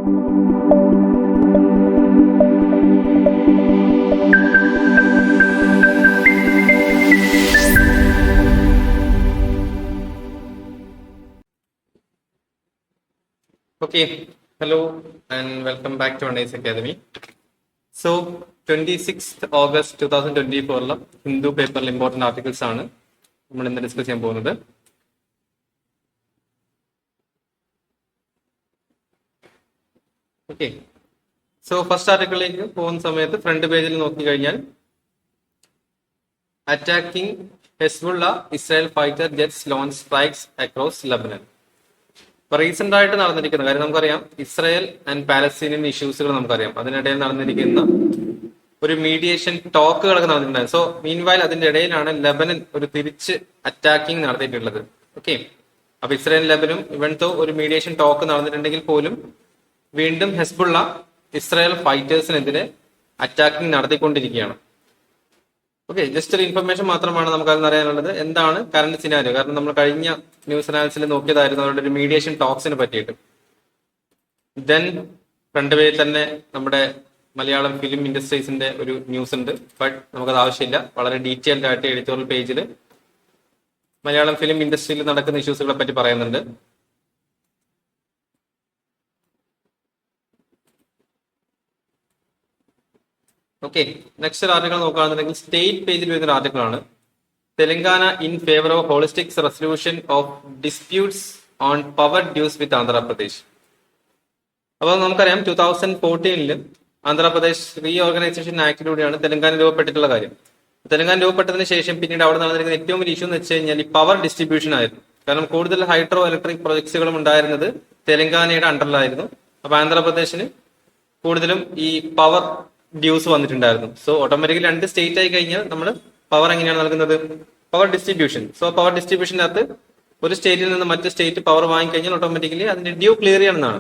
Okay, hello and welcome back to Anais Academy. So, 26th August 2024 Hindu പേപ്പറിൽ important articles ആണ് നമ്മൾ ഇന്ന് discuss ചെയ്യാൻ പോകുന്നത്. ഓക്കെ, സോ ഫസ്റ്റ് ആർട്ടിക്കിളിലേക്ക് പോകുന്ന സമയത്ത് ഫ്രണ്ട് പേജിൽ നോക്കി കഴിഞ്ഞാൽ attacking Hezbollah Israel fighter jets launch strikes across Lebanon. ഇപ്പൊ റീസെന്റ് ആയിട്ട് നടന്നിരിക്കുന്ന കാര്യം നമുക്കറിയാം, ഇസ്രായേൽ ആൻഡ് പാലസ്തീനിയൻ ഇഷ്യൂസുകൾ നമുക്കറിയാം. അതിനിടയിൽ നടന്നിരിക്കുന്ന ഒരു മീഡിയേഷൻ ടോക്കുകളൊക്കെ നടന്നിട്ടുണ്ടായിരുന്നു. സോ മീൻവൈൽ അതിന്റെ ഇടയിലാണ് ലെബനൻ ഒരു തിരിച്ച് അറ്റാക്കിംഗ് നടത്തിയിട്ടുള്ളത്. ഓക്കെ, അപ്പൊ ഇസ്രായേൽ ലെബനും ഇവൻതോ ഒരു മീഡിയേഷൻ ടോക്ക് നടന്നിട്ടുണ്ടെങ്കിൽ പോലും വീണ്ടും ഹെസ്ബുള്ള ഇസ്രായേൽ ഫൈറ്റേഴ്സിനെതിരെ അറ്റാക്കിംഗ് നടത്തിക്കൊണ്ടിരിക്കുകയാണ്. ഓക്കെ, ജസ്റ്റ് ഒരു ഇൻഫർമേഷൻ മാത്രമാണ് നമുക്ക് അതിന് അറിയാനുള്ളത്. എന്താണ് കറന്റ് സിനാരിയോ? കാരണം നമ്മൾ കഴിഞ്ഞ ന്യൂസ് അനാലിസിൽ നോക്കിയതായിരുന്നു അവരുടെ ഒരു മീഡിയേഷൻ ടോക്സിനെ പറ്റിയിട്ട്. ദെൻ ഫ്രണ്ട് പേജിൽ തന്നെ നമ്മുടെ മലയാളം ഫിലിം ഇൻഡസ്ട്രീസിന്റെ ഒരു ന്യൂസ് ഉണ്ട്. ബട്ട് നമുക്കത് ആവശ്യമില്ല. വളരെ ഡീറ്റെയിൽഡ് ആയിട്ട് എഡിറ്റോറിയൽ പേജിൽ മലയാളം ഫിലിം ഇൻഡസ്ട്രിയിൽ നടക്കുന്ന ഇഷ്യൂസുകളെ പറ്റി പറയുന്നുണ്ട്. ഓക്കെ, നെക്സ്റ്റ് ഒരു ആർട്ടിക്കിൾ നോക്കുകയാണെന്നുണ്ടെങ്കിൽ സ്റ്റേറ്റ് പേജിൽ വരുന്ന ആർട്ടിക്കിൾ ആണ്. Telangana in favour of holistic resolution of disputes on power dues with Andhra Pradesh. അപ്പോൾ നമുക്കറിയാം 2014 ആന്ധ്രാപ്രദേശ് റീ ഓർഗനൈസേഷൻ ആക്ടിലൂടെയാണ് തെലങ്കാന രൂപപ്പെട്ടിട്ടുള്ള കാര്യം. തെലങ്കാന രൂപപ്പെട്ടതിന് ശേഷം പിന്നീട് അവിടെ നടന്നിരിക്കുന്ന ഏറ്റവും വലിയ ഇഷ്യൂ എന്ന് വെച്ച് കഴിഞ്ഞാൽ ഈ പവർ ഡിസ്ട്രിബ്യൂഷൻ ആയിരുന്നു. കാരണം കൂടുതൽ ഹൈഡ്രോ ഇലക്ട്രിക് പ്രൊജക്ട്സുകളും ഉണ്ടായിരുന്നത് തെലങ്കാനയുടെ അണ്ടറിലായിരുന്നു. അപ്പൊ ആന്ധ്രാപ്രദേശിന് കൂടുതലും ഈ പവർ ഡ്യൂസ് വന്നിട്ടുണ്ടായിരുന്നു. സോ ഓട്ടോമാറ്റിക്കലി രണ്ട് സ്റ്റേറ്റ് ആയി കഴിഞ്ഞാൽ നമ്മൾ പവർ എങ്ങനെയാണ് നൽകുന്നത്? Power distribution. സോ പവർ ഡിസ്ട്രിബ്യൂഷൻ്റെ അകത്ത് ഒരു സ്റ്റേറ്റിൽ നിന്ന് മറ്റു സ്റ്റേറ്റ് പവർ വാങ്ങിക്കഴിഞ്ഞാൽ ഓട്ടോമാറ്റിക്കലി അതിന്റെ ഡ്യൂ ക്ലിയർ ചെയ്യണമെന്നാണ്.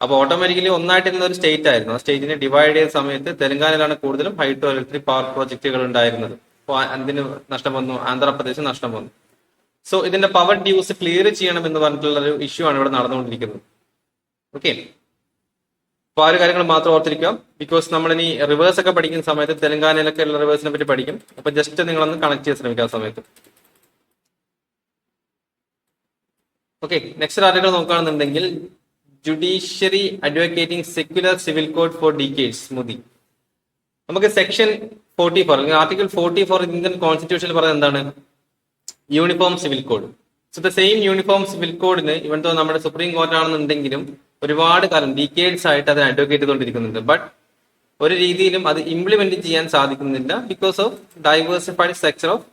അപ്പോൾ ഓട്ടോമാറ്റിക്കലി ഒന്നായിട്ടിരുന്ന ഒരു സ്റ്റേറ്റ് ആയിരുന്നു. ആ സ്റ്റേറ്റിനെ ഡിവൈഡ് ചെയ്ത സമയത്ത് തെലങ്കാനയിലാണ് കൂടുതലും ഹൈഡ്രോ ഇലക്ട്രിക് പവർ പ്രോജക്റ്റുകൾ ഉണ്ടായിരുന്നത്. അപ്പോൾ അതിന് നഷ്ടം വന്നു, ആന്ധ്രാപ്രദേശ് നഷ്ടം വന്നു. സോ ഇതിന്റെ പവർ ഡ്യൂസ് ക്ലിയർ ചെയ്യണം എന്ന് പറഞ്ഞിട്ടുള്ള ഒരു ഇഷ്യൂ ആണ് ഇവിടെ നടന്നുകൊണ്ടിരിക്കുന്നത്. ഓക്കെ, അപ്പൊ ആ ഒരു കാര്യങ്ങൾ മാത്രം ഓർത്തിരിക്കുക. ബിക്കോസ് നമ്മൾ ഇനി റിവേഴ്സ് ഒക്കെ പഠിക്കുന്ന സമയത്ത് തെലങ്കാനയിലൊക്കെ ഉള്ള റിവേഴ്സിനെ പറ്റി പഠിക്കും. അപ്പൊ ജസ്റ്റ് നിങ്ങളൊന്ന് കണക്ട് ചെയ്യാൻ ശ്രമിക്കുക ആ സമയത്ത്. ഓക്കെ, നെക്സ്റ്റ് ആർട്ടിക്കിൾ നോക്കുകയാണെന്നുണ്ടെങ്കിൽ judiciary advocating secular civil code for decades Modi. നമുക്ക് സെക്ഷൻ 44 അല്ലെങ്കിൽ ആർട്ടിക്കിൾ 44 ഇന്ത്യൻ കോൺസ്റ്റിറ്റ്യൂഷനിൽ പറയുന്നത് എന്താണ്? Uniform civil code. So the same uniform civil കോഡിന് ഇവൻതോ നമ്മുടെ സുപ്രീം കോർട്ട് ആണെന്നുണ്ടെങ്കിലും ഒരുപാട് കാലം ഡീക്കേഡ്സ് ആയിട്ട് അതിനെ അഡ്വക്കേറ്റ് ചെയ്തുകൊണ്ടിരിക്കുന്നുണ്ട്. ബട്ട് ഒരു രീതിയിലും അത് ഇംപ്ലിമെന്റ് ചെയ്യാൻ സാധിക്കുന്നില്ല because of diversified structure of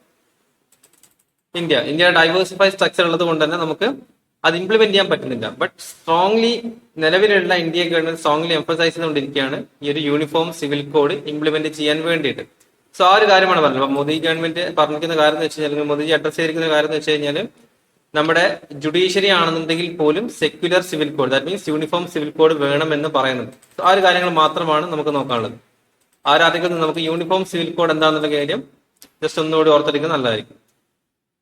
India. ഇന്ത്യയുടെ ഡൈവേഴ്സിഫൈഡ് സ്ട്രക്ചർ ഉള്ളത് കൊണ്ട് തന്നെ നമുക്ക് അത് ഇംപ്ലിമെന്റ് ചെയ്യാൻ പറ്റുന്നില്ല. ബട്ട് സ്ട്രോങ്ലി നിലവിലുള്ള ഇന്ത്യ ഗവൺമെന്റ് സ്ട്രോങ്ലി എംഫസൈസ് ചെയ്തുകൊണ്ടിരിക്കുകയാണ് ഈ ഒരു യൂണിഫോം സിവിൽ കോഡ് ഇംപ്ലിമെന്റ് ചെയ്യാൻ വേണ്ടിയിട്ട്. സോ ആ ഒരു കാര്യമാണ് പറഞ്ഞത്. അപ്പൊ മോദി ഗവൺമെന്റ് പറഞ്ഞിരിക്കുന്ന കാര്യം എന്ന് വെച്ച് കഴിഞ്ഞാൽ, അല്ലെങ്കിൽ മോദിജി അഡ്രസ് ചെയ്തിരിക്കുന്ന കാര്യം എന്ന് വെച്ച് കഴിഞ്ഞാൽ, നമ്മുടെ ജുഡീഷ്യറി ആണെന്നുണ്ടെങ്കിൽ പോലും secular civil code, that means uniform civil code വേണമെന്ന് പറയുന്നത്. ആ ഒരു കാര്യങ്ങൾ മാത്രമാണ് നമുക്ക് നോക്കാനുള്ളത്. ആ ഒരു ആർട്ടിക്കിൾ നമുക്ക് യൂണിഫോം സിവിൽ കോഡ് എന്താണെന്നുള്ള കാര്യം ജസ്റ്റ് ഒന്നുകൂടി ഓർത്തെടുക്കുന്നത് നല്ലതായിരിക്കും.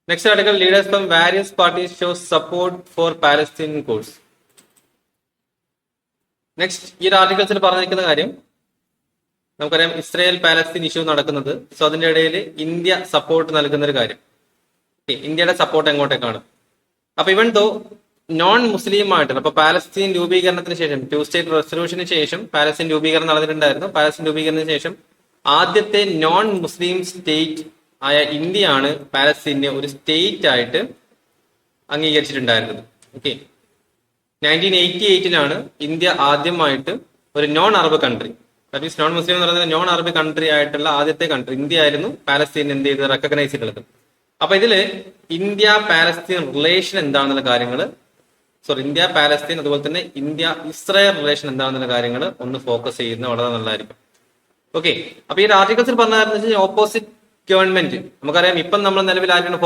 Next article leaders from various parties show support for Palestinian course. Next ഈ ഒരു ആർട്ടിക്കിൾസിൽ പറഞ്ഞിരിക്കുന്ന കാര്യം നമുക്കറിയാം, ഇസ്രായേൽ പാലസ്തീൻ ഇഷ്യൂ നടക്കുന്നത്. സോ അതിന്റെ ഇടയിൽ ഇന്ത്യ സപ്പോർട്ട് നൽകുന്ന ഒരു കാര്യം. ഇന്ത്യയുടെ സപ്പോർട്ട് എങ്ങോട്ടേക്കാണ്? അപ്പൊ ഇവൻ ദോ നോൺ മുസ്ലിം ആയിട്ടുള്ള, അപ്പൊ പാലസ്തീൻ രൂപീകരണത്തിന് ശേഷം, ടു സ്റ്റേറ്റ് റെസൊല്യൂഷന് ശേഷം പാലസ്തീൻ രൂപീകരണം നടന്നിട്ടുണ്ടായിരുന്നു. പാലസ്തീൻ രൂപീകരണത്തിന് ശേഷം ആദ്യത്തെ നോൺ മുസ്ലിം സ്റ്റേറ്റ് ആയ ഇന്ത്യയാണ് പാലസ്തീനെ ഒരു സ്റ്റേറ്റ് ആയിട്ട് അംഗീകരിച്ചിട്ടുണ്ടായിരുന്നത്. ഓക്കെ, 1988 ഇന്ത്യ ആദ്യമായിട്ട് ഒരു non Arab country, that means non Muslim എന്ന് പറയുന്നത് നോൺ അറബ് കൺട്രി ആയിട്ടുള്ള ആദ്യത്തെ കൺട്രി ഇന്ത്യ ആയിരുന്നു പാലസ്തീൻ എന്ത് ചെയ്ത് റെക്കഗ്നൈസ് ചെയ്തിട്ടുള്ളത്. അപ്പൊ ഇതില് ഇന്ത്യ പാലസ്തീൻ റിലേഷൻ എന്താണെന്നുള്ള കാര്യങ്ങൾ, ഇന്ത്യ പാലസ്തീൻ അതുപോലെ തന്നെ ഇന്ത്യ ഇസ്രായേൽ റിലേഷൻ എന്താണെന്നുള്ള കാര്യങ്ങൾ ഒന്ന് ഫോക്കസ് ചെയ്യുന്നത് വളരെ നല്ലതായിരിക്കും. ഓക്കെ, അപ്പൊ ഈ ആർട്ടിക്കിൾസിൽ പറഞ്ഞ കാര്യം വെച്ചാൽ ഓപ്പോസിറ്റ് ഗവൺമെന്റ്, നമുക്കറിയാം ഇപ്പം നമ്മൾ നിലവിൽ ആരാണ്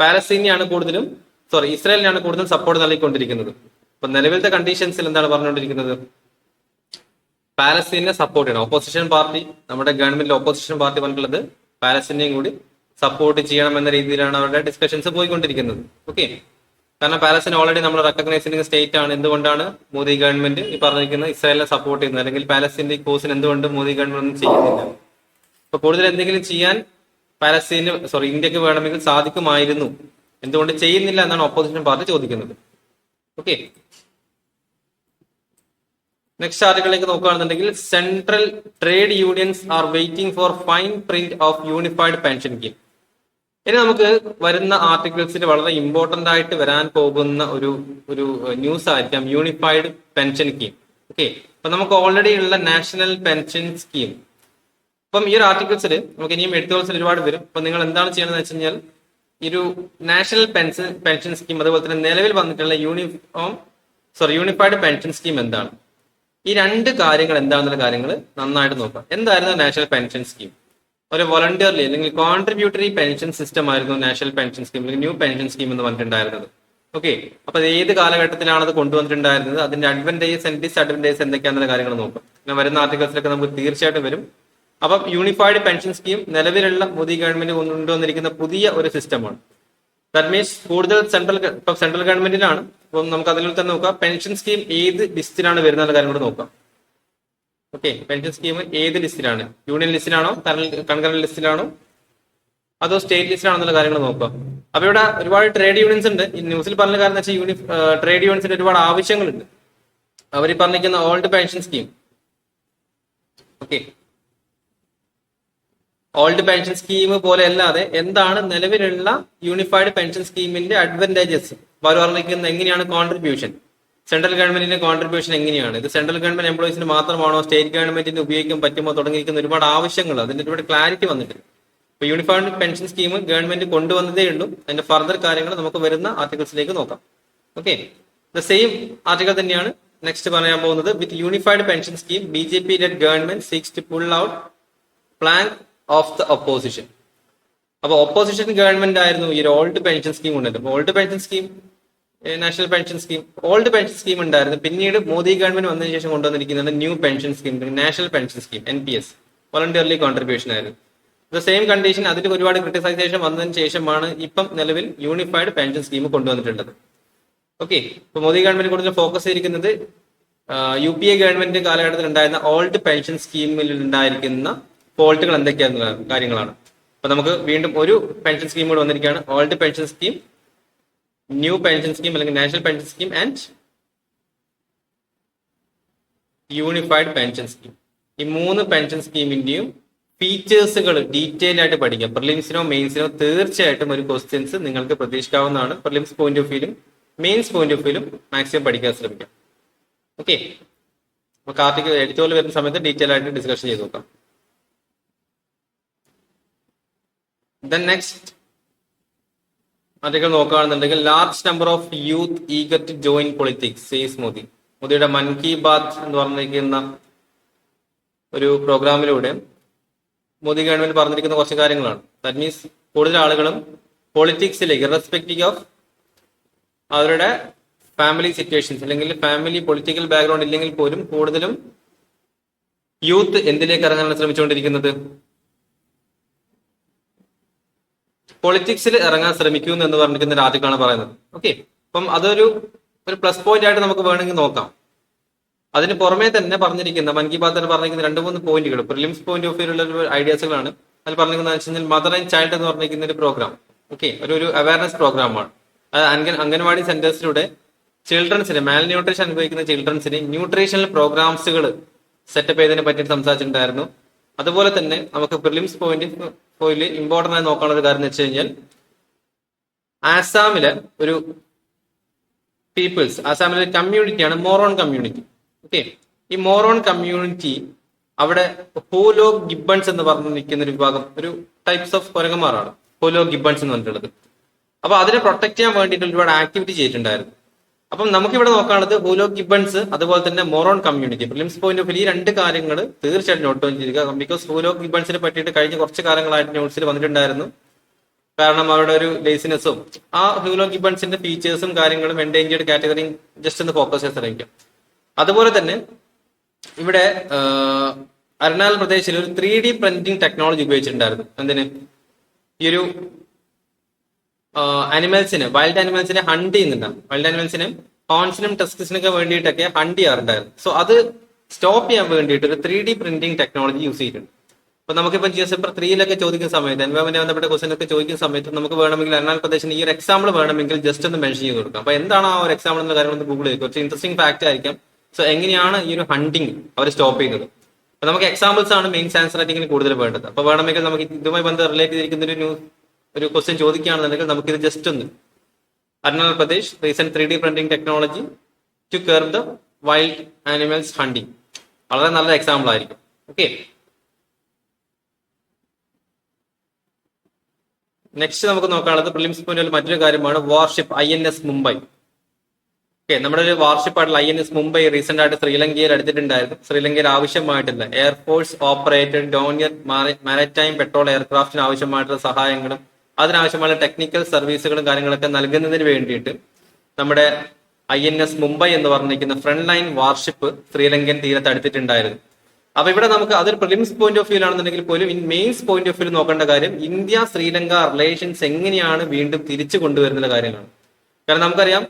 പാലസ്തീനെയാണ് കൂടുതലും, ഇസ്രായേലിനാണ് കൂടുതൽ സപ്പോർട്ട് നൽകിക്കൊണ്ടിരിക്കുന്നത്. അപ്പൊ നിലവിലത്തെ കണ്ടീഷൻസിൽ എന്താണ് പറഞ്ഞുകൊണ്ടിരിക്കുന്നത്? പാലസ്തീനെ സപ്പോർട്ട് ചെയ്യണം. ഓപ്പോസിഷൻ പാർട്ടി, നമ്മുടെ ഗവൺമെന്റിലെ ഓപ്പോസിഷൻ പാർട്ടി പറഞ്ഞിട്ടുള്ളത് പാലസ്തീനെയും കൂടി സപ്പോർട്ട് ചെയ്യണം എന്ന രീതിയിലാണ് അവരുടെ ഡിസ്കഷൻസ് പോയിക്കൊണ്ടിരിക്കുന്നത്. ഓക്കെ, കാരണം പാലസ്തീൻ ഓൾറെഡി നമ്മൾ റെക്കഗ്നൈസ് ചെയ്യുന്ന സ്റ്റേറ്റ് ആണ്. എന്തുകൊണ്ടാണ് മോദി ഗവൺമെന്റ് ഈ പറഞ്ഞിരിക്കുന്നത് ഇസ്രായേലിനെ സപ്പോർട്ട് ചെയ്യുന്നത്, അല്ലെങ്കിൽ പാലസ്തീന്റെ കോസിന് എന്തുകൊണ്ട് മോദി ഗവൺമെന്റ് ഒന്നും ചെയ്യുന്നില്ല? അപ്പൊ കൂടുതൽ എന്തെങ്കിലും ചെയ്യാൻ ഇന്ത്യക്ക് വേണമെങ്കിൽ സാധിക്കുമായിരുന്നു, എന്തുകൊണ്ട് ചെയ്യുന്നില്ല എന്നാണ് ഓപ്പോസിഷൻ പാർട്ടി ചോദിക്കുന്നത്. ഓക്കെ, നെക്സ്റ്റ് ആർട്ടിക്കിളിലേക്ക് നോക്കുകയാണെന്നുണ്ടെങ്കിൽ central trade unions are waiting for fine print of unified pension scheme. ഇനി നമുക്ക് വരുന്ന ആർട്ടിക്കിൾസിൽ വളരെ ഇമ്പോർട്ടന്റ് ആയിട്ട് വരാൻ പോകുന്ന ഒരു ന്യൂസ് ആയിരിക്കാം യൂണിഫൈഡ് പെൻഷൻ സ്കീം. ഓക്കെ, അപ്പൊ നമുക്ക് ഓൾറെഡി ഉള്ള നാഷണൽ പെൻഷൻ സ്കീം, അപ്പം ഈ ഒരു ആർട്ടിക്കിൾസിൽ നമുക്ക് ഇനിയും എഡിറ്റോറിയൽസിൽ ഒരുപാട് വരും. അപ്പൊ നിങ്ങൾ എന്താണ് ചെയ്യണമെന്ന് വെച്ച് കഴിഞ്ഞാൽ ഈ ഒരു നാഷണൽ പെൻഷൻ സ്കീം, അതുപോലെ തന്നെ നിലവിൽ വന്നിട്ടുള്ള യൂണിഫൈഡ് പെൻഷൻ സ്കീം എന്താണ്, ഈ രണ്ട് കാര്യങ്ങൾ എന്താണെന്നുള്ള കാര്യങ്ങൾ നന്നായിട്ട് നോക്കാം. എന്തായിരുന്നു നാഷണൽ പെൻഷൻ സ്കീം? ഒരു വോളണ്ടിയർലി അല്ലെങ്കിൽ കോൺട്രിബ്യൂട്ടറി പെൻഷൻ സിസ്റ്റം ആയിരുന്നു നാഷണൽ പെൻഷൻ സ്കീം അല്ലെങ്കിൽ ന്യൂ പെൻഷൻ സ്കീം എന്ന് പറഞ്ഞിട്ടുണ്ടായിരുന്നത്. ഓക്കെ, അപ്പൊ അത് ഏത് കാലഘട്ടത്തിലാണ് അത് കൊണ്ടുവന്നിട്ടുണ്ടായിരുന്നത്, അതിന്റെ അഡ്വാൻറ്റേജസ് ആൻഡ് ഡിസ്അഡ്വാൻറ്റേജസ് എന്തൊക്കെയാണെന്നുള്ള കാര്യങ്ങൾ നോക്കാം. പിന്നെ വരുന്ന ആർട്ടിക്കിൾസിലൊക്കെ നമുക്ക് തീർച്ചയായിട്ടും വരും. അപ്പം യൂണിഫൈഡ് പെൻഷൻ സ്കീം നിലവിലുള്ള മോദി ഗവൺമെന്റ് കൊണ്ടുവന്നിരിക്കുന്ന പുതിയ ഒരു സിസ്റ്റമാണ്. ദാറ്റ് മീൻസ് കൂടുതൽ സെൻട്രൽ ഗവൺമെന്റിലാണ്. അപ്പം നമുക്ക് അതിൽ തന്നെ നോക്കാം പെൻഷൻ സ്കീം ഏത് ലിസ്റ്റിലാണ് വരുന്ന കാര്യം കൂടെ നോക്കാം. ഓക്കെ, പെൻഷൻ സ്കീം ഏത് ലിസ്റ്റിലാണ്, യൂണിയൻ ലിസ്റ്റിലാണോ, കൺകറന്റ് ലിസ്റ്റിലാണോ, അതോ സ്റ്റേറ്റ് ലിസ്റ്റിലാണോ എന്നുള്ള കാര്യങ്ങൾ നോക്കാം. അപ്പൊ ഇവിടെ ഒരുപാട് ട്രേഡ് യൂണിയൻസ് ഉണ്ട്. ഈ ന്യൂസിൽ പറഞ്ഞ കാര്യം എന്ന് വെച്ചാൽ ട്രേഡ് യൂണിയൻസിന് ഒരുപാട് ആവശ്യങ്ങളുണ്ട്. അവർ പറഞ്ഞിരിക്കുന്ന old pension scheme, okay, old pension scheme പോലെ അല്ലാതെ എന്താണ് നിലവിലുള്ള യൂണിഫൈഡ് പെൻഷൻ സ്കീമിന്റെ അഡ്വാൻറ്റേജസ്, അവർ പറഞ്ഞിരിക്കുന്നത് എങ്ങനെയാണ് കോൺട്രിബ്യൂഷൻ, സെൻട്രൽ ഗവൺമെന്റിന്റെ കോൺട്രിബ്യൂഷൻ എങ്ങനെയാണ്, ഇത് സെൻട്രൽ ഗവൺമെന്റ് എംപ്ലോയീസിന് മാത്രമാണോ, സ്റ്റേറ്റ് ഗവൺമെന്റിന് ഉപയോഗിക്കാൻ പറ്റുമോ, തുടങ്ങിയിരിക്കുന്ന ഒരുപാട് ആവശ്യങ്ങൾ, അതിന്റെ ഒരുപാട് ക്ലാരിറ്റി വന്നിട്ടുണ്ട്. ഇപ്പൊ യൂണിഫൈഡ് പെൻഷൻ സ്കീം ഗവൺമെന്റ് കൊണ്ടുവന്നതേ ഉള്ളൂ. അതിന്റെ ഫർദർ കാര്യങ്ങൾ നമുക്ക് വരുന്ന ആർട്ടിക്കിൾസിലേക്ക് നോക്കാം. ഓക്കെ, ദ സെയിം ആർട്ടിക്കിൾ തന്നെയാണ് നെക്സ്റ്റ് പറയാൻ പോകുന്നത്. With unified pension scheme BJP led government seeks to pull out plank of the opposition. അപ്പൊ ഒപ്പോസിഷൻ ഗവൺമെന്റ് ആയിരുന്നു ഈ ഒരു ഓൾഡ് പെൻഷൻ സ്കീം ഉണ്ടല്ലോ. Old pension scheme, national pension scheme, old pension scheme ഉണ്ടായിരുന്നു. പിന്നീട് മോദി ഗവൺമെന്റ് വന്നതിന് ശേഷം കൊണ്ടുവന്നിരിക്കുന്നത് new pension scheme, national pension scheme NPS, voluntarily contribution ആയിരുന്നു. ദ സെയിം കണ്ടീഷൻ, അതിൽ ഒരുപാട് ക്രിട്ടിസൈസേഷൻ വന്നതിന് ശേഷമാണ് ഇപ്പം നിലവിൽ യൂണിഫൈഡ് പെൻഷൻ സ്കീം കൊണ്ടുവന്നിട്ടുള്ളത്. ഓക്കെ, ഇപ്പൊ മോദി ഗവൺമെന്റ് കൂടുതൽ ഫോക്കസ് ചെയ്തിരിക്കുന്നത് UPA ഗവൺമെന്റ് കാലഘട്ടത്തിൽ ഉണ്ടായിരുന്ന ഓൾഡ് പെൻഷൻ സ്കീമിൽ ഉണ്ടായിരിക്കുന്ന ഫോൾട്ടുകൾ എന്തൊക്കെയാണെന്നുള്ള കാര്യങ്ങളാണ്. അപ്പൊ നമുക്ക് വീണ്ടും ഒരു പെൻഷൻ സ്കീം കൂടെ വന്നിരിക്കുകയാണ്. Old pension scheme, new pension scheme അല്ലെങ്കിൽ national pension scheme and unified pension scheme. ഈ മൂന്ന് പെൻഷൻ സ്കീമിന്റെയും ഫീച്ചേഴ്സുകൾ ഡീറ്റെയിൽ ആയിട്ട് പഠിക്കാം. പ്രിലിംസിനോ മെയിൻസിനോ തീർച്ചയായിട്ടും ഒരു ക്വസ്റ്റ്യൻസ് നിങ്ങൾക്ക് പ്രതീക്ഷിക്കാവുന്നതാണ്. പ്രിലിംസ് പോയിന്റ് ഓഫ് വ്യൂലും മെയിൻസ് പോയിന്റ് ഓഫ് വ്യൂലും മാക്സിമം പഠിക്കാൻ ശ്രമിക്കാം. ഓക്കെ, നമുക്ക് ആർട്ടിക്കിൾ എഡിറ്റോറിയൽ വരുന്ന സമയത്ത് ഡീറ്റെയിൽ ആയിട്ട് ഡിസ്കഷൻ ചെയ്ത് നോക്കാം. ദെൻ നെക്സ്റ്റ് ആർട്ടിക്കിൾ നോക്കുകയാണെന്നുണ്ടെങ്കിൽ large number of youth eager to join politics says Modi. മോദിയുടെ മൻ കി ബാത്ത് എന്ന് പറഞ്ഞിരിക്കുന്ന ഒരു പ്രോഗ്രാമിലൂടെ മോദി ഗവൺമെന്റ് പറഞ്ഞിരിക്കുന്ന കുറച്ച് കാര്യങ്ങളാണ്. ദാറ്റ് മീൻസ് കൂടുതൽ ആളുകളും പൊളിറ്റിക്സിലേക്ക് ഇറസ്പെക്റ്റീവ് ഓഫ് അവരുടെ ഫാമിലി സിറ്റുവേഷൻസ് അല്ലെങ്കിൽ ഫാമിലി പൊളിറ്റിക്കൽ ബാക്ക്ഗ്രൗണ്ട് ഇല്ലെങ്കിൽ പോലും കൂടുതലും യൂത്ത് എന്തിലേക്ക് ഇറങ്ങാനാണ് ശ്രമിച്ചുകൊണ്ടിരിക്കുന്നത്, പൊളിറ്റിക്സിൽ ഇറങ്ങാൻ ശ്രമിക്കുന്നു എന്ന് പറഞ്ഞിരിക്കുന്ന ഒരു ആർട്ടിക്കിളാണ് പറയുന്നത്. ഓക്കെ, അപ്പം അതൊരു പ്ലസ് പോയിന്റ് ആയിട്ട് നമുക്ക് വേണമെങ്കിൽ നോക്കാം. അതിന് പുറമെ തന്നെ പറഞ്ഞിരിക്കുന്ന മൻ കി ബാത്തിൽ പറഞ്ഞിരിക്കുന്ന 2-3 പോയിന്റുകൾ പ്രിലിംസ് പോയിന്റ് ഓഫ് വ്യൂലുള്ള ഐഡിയാസുകളാണ്. അതിൽ പറഞ്ഞിരിക്കുന്നത് വെച്ച് കഴിഞ്ഞാൽ മദർ ആൻഡ് ചൈൽഡ് എന്ന് പറഞ്ഞിരിക്കുന്ന ഒരു പ്രോഗ്രാം. ഓക്കെ, ഒരു അവയർനെസ് പ്രോഗ്രാമാണ്. അത് അംഗൻവാടി സെന്റേഴ്സിലൂടെ ചിൽഡ്രൻസിന്, മാൽ ന്യൂട്രീഷൻ അനുഭവിക്കുന്ന ചിൽഡ്രൻസിന് ന്യൂട്രീഷണൽ പ്രോഗ്രാംസുകൾ സെറ്റപ്പ് ചെയ്തതിനെ പറ്റിയിട്ട് സംസാരിച്ചിട്ടുണ്ടായിരുന്നു. അതുപോലെ തന്നെ നമുക്ക് പ്രിലിംസ് പോയിന്റ് ഇമ്പോർട്ടന്റ് ആയി നോക്കാനുള്ള ഒരു കാര്യം എന്ന് വെച്ച് കഴിഞ്ഞാൽ ആസാമിലെ ഒരു ആസാമിലെ കമ്മ്യൂണിറ്റിയാണ് മോറോൺ കമ്മ്യൂണിറ്റി. ഓക്കെ, ഈ മോറോൺ കമ്മ്യൂണിറ്റി അവിടെ ഹൂലോ ഗിബൺസ് എന്ന് പറഞ്ഞിരിക്കുന്ന ഒരു വിഭാഗം, ഒരു ടൈപ്സ് ഓഫ് കുരങ്ങന്മാരാണ് ഹൂലോ ഗിബൺസ് എന്ന് പറഞ്ഞിട്ടുള്ളത്. അപ്പൊ അതിനെ പ്രൊട്ടക്ട് ചെയ്യാൻ വേണ്ടിയിട്ട് ഒരുപാട് ആക്ടിവിറ്റി ചെയ്തിട്ടുണ്ടായിരുന്നു. അപ്പം നമുക്കിവിടെ നോക്കാനുള്ളത് ഹൂലോ ഗിബൺസ് അതുപോലെ തന്നെ moron community. Prelims point of view ഈ രണ്ട് കാര്യങ്ങൾ തീർച്ചയായിട്ടും നോട്ട് ഡൗൺ ചെയ്യുക. ബിക്കോസ് ഹൂലോ ഗിബൺസിനെ പറ്റിയിട്ട് കഴിഞ്ഞ കുറച്ച് കാലങ്ങളായിട്ട് ന്യൂസിൽ വന്നിട്ടുണ്ടായിരുന്നു. കാരണം അവരുടെ ഒരു ലേസിനെസ്സും ആ ഹൂലോ ഗിബൺസിന്റെ ഫീച്ചേഴ്സും കാര്യങ്ങളും എൻഡേഞ്ചേർഡ് കാറ്റഗറിയും ജസ്റ്റ് ഒന്ന് ഫോക്കസ് ചെയ്യാൻ ശ്രമിക്കാം. അതുപോലെ തന്നെ ഇവിടെ അരുണാചൽ പ്രദേശിൽ ഒരു 3D പ്രിന്റിംഗ് ടെക്നോളജി ഉപയോഗിച്ചിട്ടുണ്ടായിരുന്നു. എന്തിന്, ഈ ഒരു 3D പ്രിന്റിംഗ് ടെക്നോളജി ഉപയോഗിച്ചിട്ടുണ്ടായിരുന്നു. അപ്പൊ അതിനെ പ്രൊട്ടക്ട് ചെയ്യാൻ വേണ്ടിയിട്ട് ഒരുപാട് ആക്ടിവിറ്റി ചെയ്തിട്ടുണ്ടായിരുന്നു. കാരണം അവരുടെ ഒരു ലേസിനെസ്സും ആ ഹ്യൂലോ ഗിബൺസിന്റെ ഫീച്ചേഴ്സും കാര്യങ്ങളും എൻഡേഞ്ചേർഡ് കാറ്റഗറിയും ജസ്റ്റ് ഒന്ന് ഫോക്കസ് ചെയ്യാൻ ശ്രമിക്കാം. അതുപോലെ തന്നെ ഇവിടെ അരുണാചൽ പ്രദേശിൽ ഒരു 3D പ്രിന്റിംഗ് ടെക്നോളജി ഉപയോഗിച്ചിട്ടുണ്ടായിരുന്നു. എന്തിന്, വൈൽഡ് ആനിമൽസിനെ ഹണ്ട് ചെയ്യുന്നുണ്ടാവും. വൈൽഡ് ആനിമൽസിനെ ഹോൺസിനും ടെസ്റ്റിസിനൊക്കെ വേണ്ടിയിട്ടൊക്കെ ഹണ്ട് ചെയ്യാറുണ്ടായിരുന്നു. സോ അത് സ്റ്റോപ്പ് ചെയ്യാൻ വേണ്ടിയിട്ട് ഒരു 3D പ്രിന്റിംഗ് ടെക്നോളജി യൂസ് ചെയ്തിട്ടുണ്ട്. അപ്പൊ നമുക്കിപ്പോൾ GS പേപ്പർ 3 ചോദിക്കുന്ന സമയത്ത്, എൻവയോൺമെന്റ് ബന്ധപ്പെട്ട ക്വസ്റ്റൻ ഒക്കെ ചോദിക്കുന്ന സമയത്ത് നമുക്ക് വേണമെങ്കിൽ അരുണാചൽ പ്രദേശിന് ഈ ഒരു എക്സാമ്പിൾ വേണമെങ്കിൽ ജസ്റ്റ് ഒന്ന് മെൻഷൻ ചെയ്ത് കൊടുക്കാം. അപ്പൊ എന്താണ് ആ ഒരു എക്സാമ്പിൾ എന്ന കാര്യം ഒന്ന് ഗൂഗിൾ ചെയ്ത് കുറച്ച് ഇൻട്രസ്റ്റിംഗ് ഫാക്ട് ആയിരിക്കാം. സോ എങ്ങനെയാണ് ഈ ഒരു ഹണ്ടിങ് അവർ സ്റ്റോപ്പ് ചെയ്യുന്നത്? അപ്പൊ നമുക്ക് എക്സാമ്പിൾസ് ആണ് മെയിൻ സയൻസ് റൈറ്റിംഗിന് കൂടുതൽ വേണ്ടത്. അപ്പൊ വേണമെങ്കിൽ നമുക്ക് ഇതുമായി റിലേറ്റ് ചെയ്തിരിക്കുന്ന ഒരു ക്വസ്റ്റ്യൻ ചോദിക്കുകയാണെന്നുണ്ടെങ്കിൽ നമുക്കിത് ജസ്റ്റ് ഒന്ന് Arunachal Pradesh recent 3D printing technology to curb the wild animals hunting, വളരെ നല്ല എക്സാമ്പിൾ ആയിരിക്കും. ഓക്കെ, നെക്സ്റ്റ് നമുക്ക് നോക്കാനുള്ളത് പ്രിലിംസ് പോയിന്റിൽ മറ്റൊരു കാര്യമാണ് വാർഷിപ്പ് INS മുംബൈ. ഓക്കെ, നമ്മുടെ ഒരു വാർഷിപ്പ് ആയിട്ടുള്ള INS മുംബൈ റീസെന്റ് ആയിട്ട് ശ്രീലങ്കയിൽ എടുത്തിട്ടുണ്ടായിരുന്നു. ശ്രീലങ്കയിൽ ആവശ്യമായിട്ടുള്ള air force operated Dornier maritime patrol എയർക്രാഫ്റ്റിന് ആവശ്യമായിട്ടുള്ള സഹായങ്ങളും അതിനാവശ്യമായ ടെക്നിക്കൽ സർവീസുകളും കാര്യങ്ങളൊക്കെ നൽകുന്നതിന് വേണ്ടിയിട്ട് നമ്മുടെ INS മുംബൈ എന്ന് പറഞ്ഞിരിക്കുന്ന ഫ്രണ്ട് ലൈൻ വാർഷിപ്പ് ശ്രീലങ്കൻ തീരത്ത് അടുത്തിട്ടുണ്ടായിരുന്നു. അപ്പൊ ഇവിടെ നമുക്ക് അതൊരു പ്രിലിംസ് പോയിന്റ് ഓഫ് വ്യൂ ആണെന്നുണ്ടെങ്കിൽ പോലും മെയിൻസ് പോയിന്റ് ഓഫ് വ്യൂ നോക്കേണ്ട കാര്യം ഇന്ത്യ ശ്രീലങ്ക റിലേഷൻസ് എങ്ങനെയാണ് വീണ്ടും തിരിച്ചു കൊണ്ടുവരുന്ന കാര്യങ്ങളാണ്. കാരണം നമുക്കറിയാം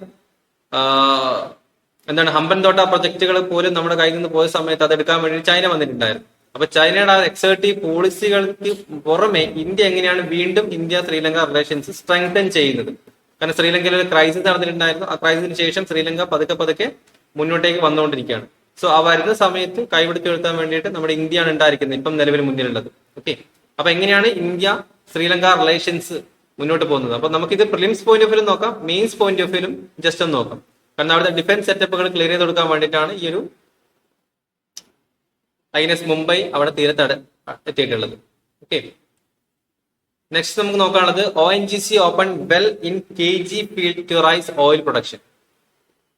ഹമ്പൻതോട്ട പ്രൊജക്ടുകൾ പോലും നമ്മുടെ കയ്യിൽ നിന്ന് പോയ സമയത്ത് അത് എടുക്കാൻ വേണ്ടി ചൈന വന്നിട്ടുണ്ടായിരുന്നു. അപ്പൊ ചൈനയുടെ ആ എക്സേർട്ടീവ് പോളിസികൾക്ക് പുറമെ ഇന്ത്യ എങ്ങനെയാണ് വീണ്ടും ഇന്ത്യ ശ്രീലങ്ക റിലേഷൻസ് സ്ട്രെങ്തൻ ചെയ്യുന്നത്? കാരണം ശ്രീലങ്കയിൽ ഒരു ക്രൈസിസ് നടന്നിട്ടുണ്ടായിരുന്നു. ആ ക്രൈസിന് ശേഷം ശ്രീലങ്ക പതുക്കെ മുന്നോട്ടേക്ക് വന്നുകൊണ്ടിരിക്കുകയാണ്. സോ ആ വരുന്ന സമയത്ത് കൈപിടിച്ചുയർത്താൻ വേണ്ടിയിട്ട് നമ്മുടെ ഇന്ത്യയാണ് ഉണ്ടായിരിക്കുന്നത് ഇപ്പം നിലവിൽ മുന്നിലുള്ളത്. ഓക്കെ, അപ്പൊ എങ്ങനെയാണ് ഇന്ത്യ ശ്രീലങ്ക റിലേഷൻസ് മുന്നോട്ട് പോകുന്നത്? അപ്പൊ നമുക്കിത് പ്രിലിംസ് പോയിന്റ് ഓഫ് വ്യൂ നോക്കാം, മെയിൻസ് പോയിന്റ് ഓഫ് വ്യൂലും ജസ്റ്റ് ഒന്ന് നോക്കാം. കാരണം അവിടുത്തെ ഡിഫൻസ് സെറ്റപ്പുകൾ ക്ലിയർ ചെയ്ത് കൊടുക്കാൻ വേണ്ടിയിട്ടാണ് ഈ ഒരു INS മുംബൈ അവിടെ തീരത്ത് എത്തിയിട്ടുള്ളത്. ഓക്കെ, നെക്സ്റ്റ് നമുക്ക് നോക്കാനുള്ളത് ONGC open well in KG field to raise oil production.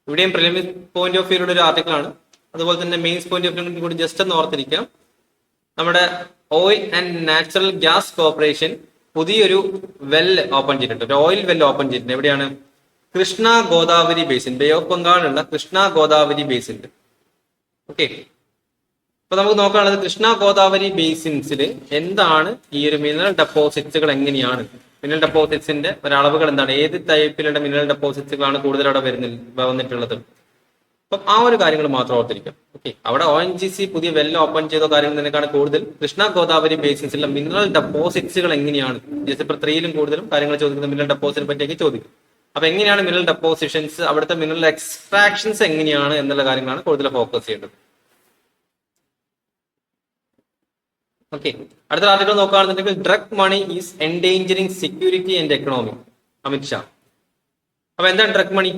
ഇവിടെയും പ്രിലിംസ് പോയിന്റ് ഓഫ് വ്യൂയുടെ ഒരു ആർട്ടിക്കിൾ ആണ്. അതുപോലെ തന്നെ മെയിൻസ് പോയിന്റ് ഓഫ് വ്യൂ കൂടി ജസ്റ്റ് ഒന്ന് ഓർത്തിരിക്കാം. നമ്മുടെ oil and natural gas corporation പുതിയൊരു വെല്ല് ഓപ്പൺ ചെയ്തിട്ടുണ്ട്, ഒരു ഓയിൽ വെല്ല് ഓപ്പൺ ചെയ്തിട്ടുണ്ട്. എവിടെയാണ്? Krishna Godavari basin, bay of ബംഗാളിലുള്ള കൃഷ്ണ ഗോദാവരി ബേസിൻ. ഓക്കെ, അപ്പൊ നമുക്ക് നോക്കാനുള്ളത് കൃഷ്ണ ഗോദാവരി ബേസിൻസിൽ എന്താണ് ഈ ഒരു മിനറൽ ഡെപ്പോസിറ്റ്സുകൾ, എങ്ങനെയാണ് മിനറൽ ഡെപ്പോസിറ്റ്സിന്റെ ഒരളവുകൾ എന്താണ്, ഏത് ടൈപ്പിലുള്ള മിനറൽ ഡെപ്പോസിറ്റ്സുകളാണ് കൂടുതൽ അവിടെ വന്നിട്ടുള്ളത്. അപ്പം ആ ഒരു കാര്യങ്ങൾ മാത്രം ഓർത്തിരിക്കാം. ഓക്കെ, അവിടെ ONGC പുതിയ വെല്ല് ഓപ്പൺ ചെയ്ത കാര്യങ്ങൾ തന്നെയാണ് കൂടുതൽ കൃഷ്ണ ഗോദാവരി ബേസിൻസിലെ മിനറൽ ഡെപ്പോസിറ്റ്സുകൾ എങ്ങനെയാണ്. GS പേപ്പർ 3 കൂടുതലും കാര്യങ്ങൾ ചോദിക്കുന്നത് മിനറൽ ഡെപ്പോസിറ്റിനെ പറ്റിയൊക്കെ ചോദിക്കും. അപ്പൊ എങ്ങനെയാണ് മിനറൽ ഡെപ്പോസിഷൻസ്, അവിടുത്തെ മിനറൽ എക്സ്ട്രാക്ഷൻസ് എങ്ങനെയാണ് എന്നുള്ള കാര്യങ്ങളാണ് കൂടുതൽ ഫോക്കസ് ചെയ്യേണ്ടത്. ഓക്കെ, അടുത്ത ആർട്ടിക്കിൾ നോക്കുകയാണെന്നുണ്ടെങ്കിൽ drug money is endangering security and economy, Amit Shah. അപ്പൊ എന്താണ് ഡ്രഗ് മണി?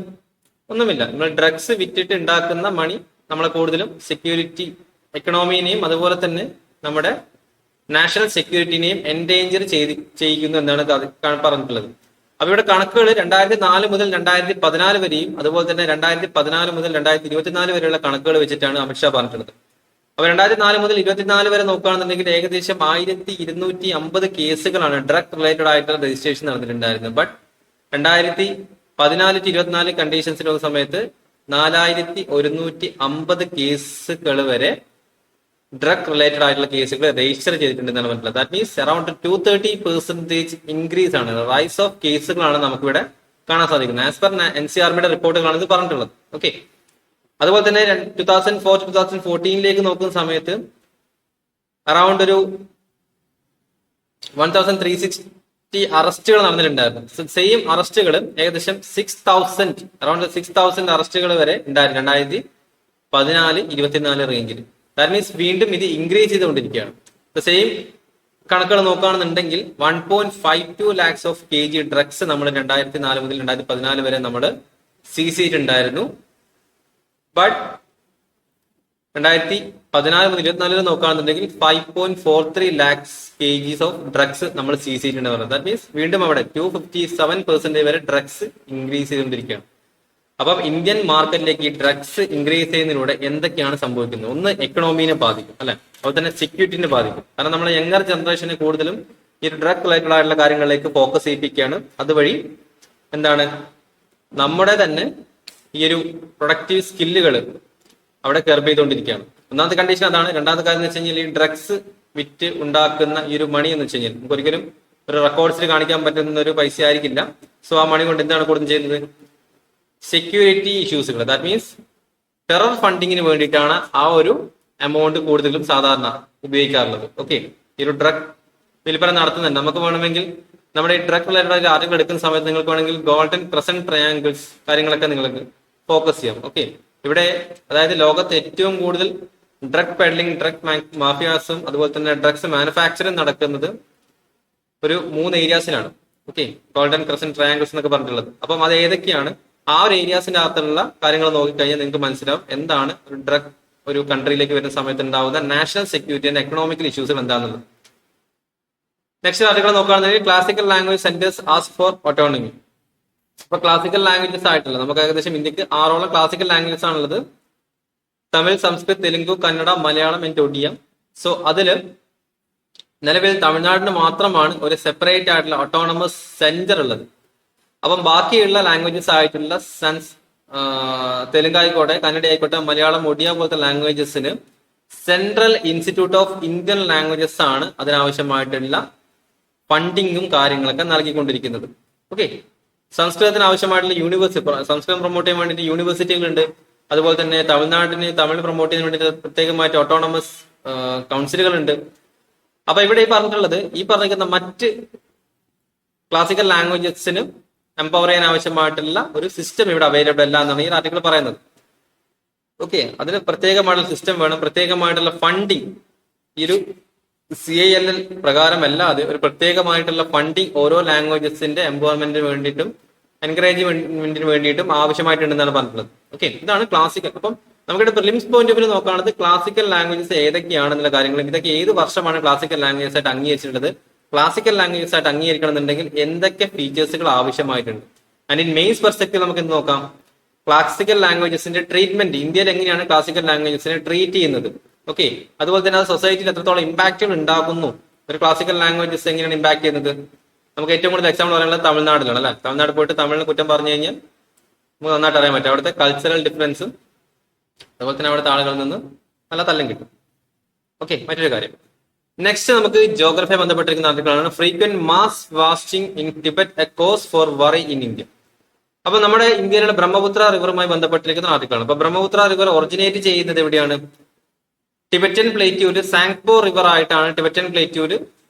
ഒന്നുമില്ല, നമ്മൾ ഡ്രഗ്സ് വിറ്റിട്ട് ഉണ്ടാക്കുന്ന മണി നമ്മളെ കൂടുതലും സെക്യൂരിറ്റി എക്കണോമിനെയും അതുപോലെ തന്നെ നമ്മുടെ നാഷണൽ സെക്യൂരിറ്റിനെയും എൻഡേഞ്ചർ ചെയ്യിക്കുന്നു എന്നാണ് പറഞ്ഞിട്ടുള്ളത്. അപ്പൊ ഇവിടെ കണക്കുകൾ 2004 മുതൽ 2014 വരെയും അതുപോലെ തന്നെ 2014 മുതൽ 2024 വരെയുള്ള കണക്കുകൾ വെച്ചിട്ടാണ് അമിത്ഷാ പറഞ്ഞിട്ടുള്ളത്. അപ്പൊ 2004 മുതൽ 2024 വരെ നോക്കുകയാണെന്നുണ്ടെങ്കിൽ ഏകദേശം 1250 കേസുകളാണ് ഡ്രഗ് റിലേറ്റഡ് ആയിട്ടുള്ള രജിസ്ട്രേഷൻ നടന്നിട്ടുണ്ടായിരുന്നത്. ബട്ട് 2014 to 24 കണ്ടീഷൻസിലുള്ള സമയത്ത് 4150 കേസുകൾ വരെ ഡ്രഗ് റിലേറ്റഡ് ആയിട്ടുള്ള കേസുകൾ രജിസ്റ്റർ ചെയ്തിട്ടുണ്ടെന്നാണ് മനസ്സിലായത്. ദാറ്റ് മീൻസ് അറൌണ്ട് 230% ഇൻക്രീസ് ആണ്, റൈസ് ഓഫ് കേസുകളാണ് നമുക്കിവിടെ കാണാൻ സാധിക്കുന്നത്. ആസ് പെർ NCRBയുടെ റിപ്പോർട്ടുകളാണ് ഇത് പറഞ്ഞിട്ടുള്ളത്. ഓക്കെ, അതുപോലെ തന്നെ 2004 to 2014 നോക്കുന്ന സമയത്ത് അറൌണ്ട് ഒരു 1360 അറസ്റ്റുകൾ നടന്നിട്ടുണ്ടായിരുന്നു. സെയിം അറസ്റ്റുകൾ ഏകദേശം 6000 അറസ്റ്റുകൾ വരെ ഉണ്ടായിരുന്നു 2014-24 റേഞ്ചിൽ. ദാറ്റ് മീൻസ് വീണ്ടും ഇത് ഇൻക്രീസ് ചെയ്തുകൊണ്ടിരിക്കുകയാണ്. സെയിം കണക്കുകൾ നോക്കുകയാണെന്നുണ്ടെങ്കിൽ 1.52 lakhs ഓഫ് kg ഡ്രഗ്സ് നമ്മൾ 2004 മുതൽ 2014 വരെ നമ്മൾ സീസ് ചെയ്തിട്ടുണ്ടായിരുന്നു. ബട്ട് 2014 മുതൽ 24 നോക്കുകയാണെന്നുണ്ടെങ്കിൽ 5.43 lakhs kg ഓഫ് ഡ്രഗ്സ് നമ്മൾ സീസ് ചെയ്തിട്ടുണ്ടെന്ന്. ദാറ്റ് മീൻസ് വീണ്ടും അവിടെ 257% വരെ ഡ്രഗ്സ് ഇൻക്രീസ് ചെയ്തുകൊണ്ടിരിക്കുകയാണ്. അപ്പം ഇന്ത്യൻ മാർക്കറ്റിലേക്ക് ഈ ഡ്രഗ്സ് ഇൻക്രീസ് ചെയ്യുന്നതിലൂടെ എന്തൊക്കെയാണ് സംഭവിക്കുന്നത്? ഒന്ന്, എക്കണോമിനെ ബാധിക്കും, അല്ലെ? അതുപോലെ തന്നെ സെക്യൂരിറ്റിനെ ബാധിക്കും. കാരണം നമ്മളെ യങ്ങർ ജനറേഷനെ കൂടുതലും ഈ ഡ്രഗ് റിലേറ്റഡ് ആയിട്ടുള്ള കാര്യങ്ങളിലേക്ക് ഫോക്കസ് ചെയ്യിപ്പിക്കുകയാണ്. അതുവഴി എന്താണ് നമ്മുടെ തന്നെ ഈ ഒരു പ്രൊഡക്റ്റീവ് സ്കില്ലുകൾ അവിടെ കർബ് ചെയ്തുകൊണ്ടിരിക്കുകയാണ്. ഒന്നാമത്തെ കണ്ടീഷൻ അതാണ്. രണ്ടാമത്തെ കാര്യം എന്ന് വെച്ച് കഴിഞ്ഞാൽ ഈ ഡ്രഗ്സ് വിറ്റ് ഉണ്ടാക്കുന്ന ഈ ഒരു മണി എന്ന് വെച്ച് കഴിഞ്ഞാൽ നമുക്ക് ഒരിക്കലും ഒരു റെക്കോർഡ്സിൽ കാണിക്കാൻ പറ്റുന്ന ഒരു പൈസ ആയിരിക്കില്ല. സോ ആ മണി കൊണ്ട് എന്താണ് കൂടുതൽ ചെയ്യുന്നത്? സെക്യൂരിറ്റി ഇഷ്യൂസുകൾ, ദാറ്റ് മീൻസ് ടെറർ ഫണ്ടിങ്ങിന് വേണ്ടിയിട്ടാണ് ആ ഒരു എമൗണ്ട് കൂടുതലും സാധാരണ ഉപയോഗിക്കാറുള്ളത്. ഓക്കെ, ഈ ഒരു ഡ്രഗ് വിൽപ്പന നടത്തുന്നുണ്ട്. നമുക്ക് വേണമെങ്കിൽ നമ്മുടെ ഈ ഡ്രഗ് റിലേറ്റഡ് ആർട്ടിക്കിൾ എടുക്കുന്ന സമയത്ത് നിങ്ങൾക്ക് വേണമെങ്കിൽ ഗോൾഡൻ ക്രസന്റ് ട്രയാങ്കിൾസ് കാര്യങ്ങളൊക്കെ നിങ്ങൾക്ക് ഫോക്കസ് ചെയ്യാം. ഓക്കെ, ഇവിടെ അതായത് ലോകത്ത് ഏറ്റവും കൂടുതൽ ഡ്രഗ് പെഡ്ലിംഗ്, ഡ്രഗ് മാഫിയാസും അതുപോലെ തന്നെ ഡ്രഗ്സ് മാനുഫാക്ചറിങ് നടക്കുന്നത് ഒരു 3 ഏരിയാസിലാണ്. ഓക്കെ, ഗോൾഡൻ ക്രസന്റ് ട്രയാങ്കിൾസ് എന്നൊക്കെ പറഞ്ഞിട്ടുള്ളത്. അപ്പം അത് ഏതൊക്കെയാണ്? ആ ഒരു ഏരിയാസിന്റെ അകത്തുള്ള കാര്യങ്ങൾ നോക്കിക്കഴിഞ്ഞാൽ നിങ്ങൾക്ക് മനസ്സിലാവും എന്താണ് ഒരു ഡ്രഗ് ഒരു കൺട്രിയിലേക്ക് വരുന്ന സമയത്ത് ഉണ്ടാവുന്ന national security and economical issues എന്താണെന്നുള്ളത്. നെക്സ്റ്റ് ആർട്ടിക്കിൾ നോക്കുകയാണെങ്കിൽ classical language centres ask for autonomy. അപ്പൊ ക്ലാസിക്കൽ ലാംഗ്വേജസ് ആയിട്ടുള്ള നമുക്ക് ഏകദേശം ഇന്ത്യക്ക് 6ഓളം ക്ലാസിക്കൽ ലാംഗ്വേജസ് ആണുള്ളത്. തമിഴ്, സംസ്കൃത്, തെലുങ്ക്, കന്നഡ, മലയാളം ആൻഡ് ഒഡിയ. സോ അതില് നിലവിൽ തമിഴ്നാടിന് മാത്രമാണ് ഒരു സെപ്പറേറ്റ് ആയിട്ടുള്ള ഓട്ടോണമസ് സെന്റർ ഉള്ളത്. അപ്പം ബാക്കിയുള്ള ലാംഗ്വേജസ് ആയിട്ടുള്ള തെലുങ്ക് ആയിക്കോട്ടെ, കന്നഡ ആയിക്കോട്ടെ, മലയാളം, ഒഡിയ പോലത്തെ ലാംഗ്വേജസിന് central institute of Indian languages ആണ് അതിനാവശ്യമായിട്ടുള്ള ഫണ്ടിങ്ങും കാര്യങ്ങളൊക്കെ നൽകിക്കൊണ്ടിരിക്കുന്നത്. ഓക്കെ, സംസ്കൃതത്തിന് ആവശ്യമായിട്ടുള്ള യൂണിവേഴ്സിറ്റി, സംസ്കൃതം പ്രൊമോട്ട് ചെയ്യാൻ വേണ്ടിയിട്ട് യൂണിവേഴ്സിറ്റികളുണ്ട്. അതുപോലെ തന്നെ തമിഴ്നാട്ടിന് തമിഴ് പ്രൊമോട്ട് ചെയ്യാൻ വേണ്ടിയിട്ട് പ്രത്യേകമായിട്ട് ഓട്ടോണമസ് കൗൺസിലുകളുണ്ട്. അപ്പൊ ഇവിടെ ഈ പറഞ്ഞിരിക്കുന്ന മറ്റ് ക്ലാസിക്കൽ ലാംഗ്വേജസിന് എംപവർ ചെയ്യാൻ ആവശ്യമായിട്ടുള്ള ഒരു സിസ്റ്റം ഇവിടെ അവൈലബിൾ അല്ല എന്നാണ് ഈ ആർട്ടിക്കിൾ പറയുന്നത്. ഓക്കെ, അതിന് പ്രത്യേകമായിട്ടുള്ള സിസ്റ്റം വേണം, പ്രത്യേകമായിട്ടുള്ള ഫണ്ടിങ്. ഈ ഒരു CILL പ്രകാരമല്ലാതെ ഒരു പ്രത്യേകമായിട്ടുള്ള ഫണ്ടിങ് ഓരോ ലാംഗ്വേജസിന്റെ എംപവർമെന്റിന് വേണ്ടിയിട്ടും എൻകറേജ്മെന്റിന് വേണ്ടിയിട്ടും ആവശ്യമായിട്ടുണ്ടെന്നാണ് പറഞ്ഞിട്ടുള്ളത്. ഓക്കെ, ഇതാണ് ക്ലാസിക്കൽ. അപ്പം നമ്മുടെ പ്രിലിംസ് പോയിന്റ് ഓഫ് വ്യൂ നോക്കുകയാണെങ്കിൽ ക്ലാസിക്കൽ ലാംഗ്വേജസ് ഏതൊക്കെയാണെന്നുള്ള കാര്യങ്ങൾ, ഇതൊക്കെ ഏത് വർഷമാണ് ക്ലാസിക്കൽ ലാംഗ്വേജസ് ആയിട്ട് അംഗീകരിച്ചിട്ടുള്ളത്, ക്ലാസിക്കൽ ലാംഗ്വേജസ് ആയിട്ട് അംഗീകരിക്കണം എന്നുണ്ടെങ്കിൽ എന്തൊക്കെ ഫീച്ചേഴ്സുകൾ ആവശ്യമായിട്ടുണ്ട്. ആൻഡ് ഇൻ മെയിൻസ് പെർസ്പെക്റ്റീവ് നമുക്ക് എന്ത് നോക്കാം? ക്ലാസിക്കൽ ലാംഗ്വേജസിന്റെ ട്രീറ്റ്മെന്റ്, ഇന്ത്യയിൽ എങ്ങനെയാണ് ക്ലാസിക്കൽ ലാംഗ്വേജസിനെ ട്രീറ്റ് ചെയ്യുന്നത്. ഓക്കെ, അതുപോലെ തന്നെ അത് സൊസൈറ്റിയിൽ എത്രത്തോളം ഇമ്പാക്റ്റുകൾ ഉണ്ടാകുന്നു, ഒരു ക്ലാസിക്കൽ ലാംഗ്വേജസ് എങ്ങനെയാണ് ഇമ്പാക്ട് ചെയ്യുന്നത്. നമുക്ക് ഏറ്റവും കൂടുതൽ എക്സാമ്പിൾ പറയുന്നത് തമിഴ്നാട്ടിലാണ് അല്ലെ. തമിഴ്നാട് പോയിട്ട് തമിഴിനെ കുറ്റം പറഞ്ഞു കഴിഞ്ഞാൽ നമുക്ക് നന്നായിട്ട് അറിയാൻ പറ്റും. അവിടുത്തെ കൾച്ചറൽ ഡിഫറൻസും അതുപോലെ തന്നെ അവിടുത്തെ ആളുകളിൽ നിന്ന് നല്ല തല്ലും കിട്ടും. ഓക്കെ, മറ്റൊരു കാര്യം. നെക്സ്റ്റ് നമുക്ക് ജോഗ്രഫിയെ ബന്ധപ്പെട്ടിരിക്കുന്ന ആർട്ടിക്കിളാണ് frequent mass wasting in Tibet a cause for worry in India. അപ്പൊ നമ്മുടെ ഇന്ത്യയിലുള്ള ബ്രഹ്മപുത്ര റിവറുമായി ബന്ധപ്പെട്ടിരിക്കുന്ന ആർട്ടിക്കിളാണ്. അപ്പൊ ബ്രഹ്മപുത്ര റിവർ ഒറിജിനേറ്റ് ചെയ്യുന്നത് എവിടെയാണ്? ടിബറ്റൻ പ്ലേറ്റ്യൂര്, സാങ്പോ റിവർ ആയിട്ടാണ് ടിബറ്റൻ പ്ലേറ്റ്യൂര്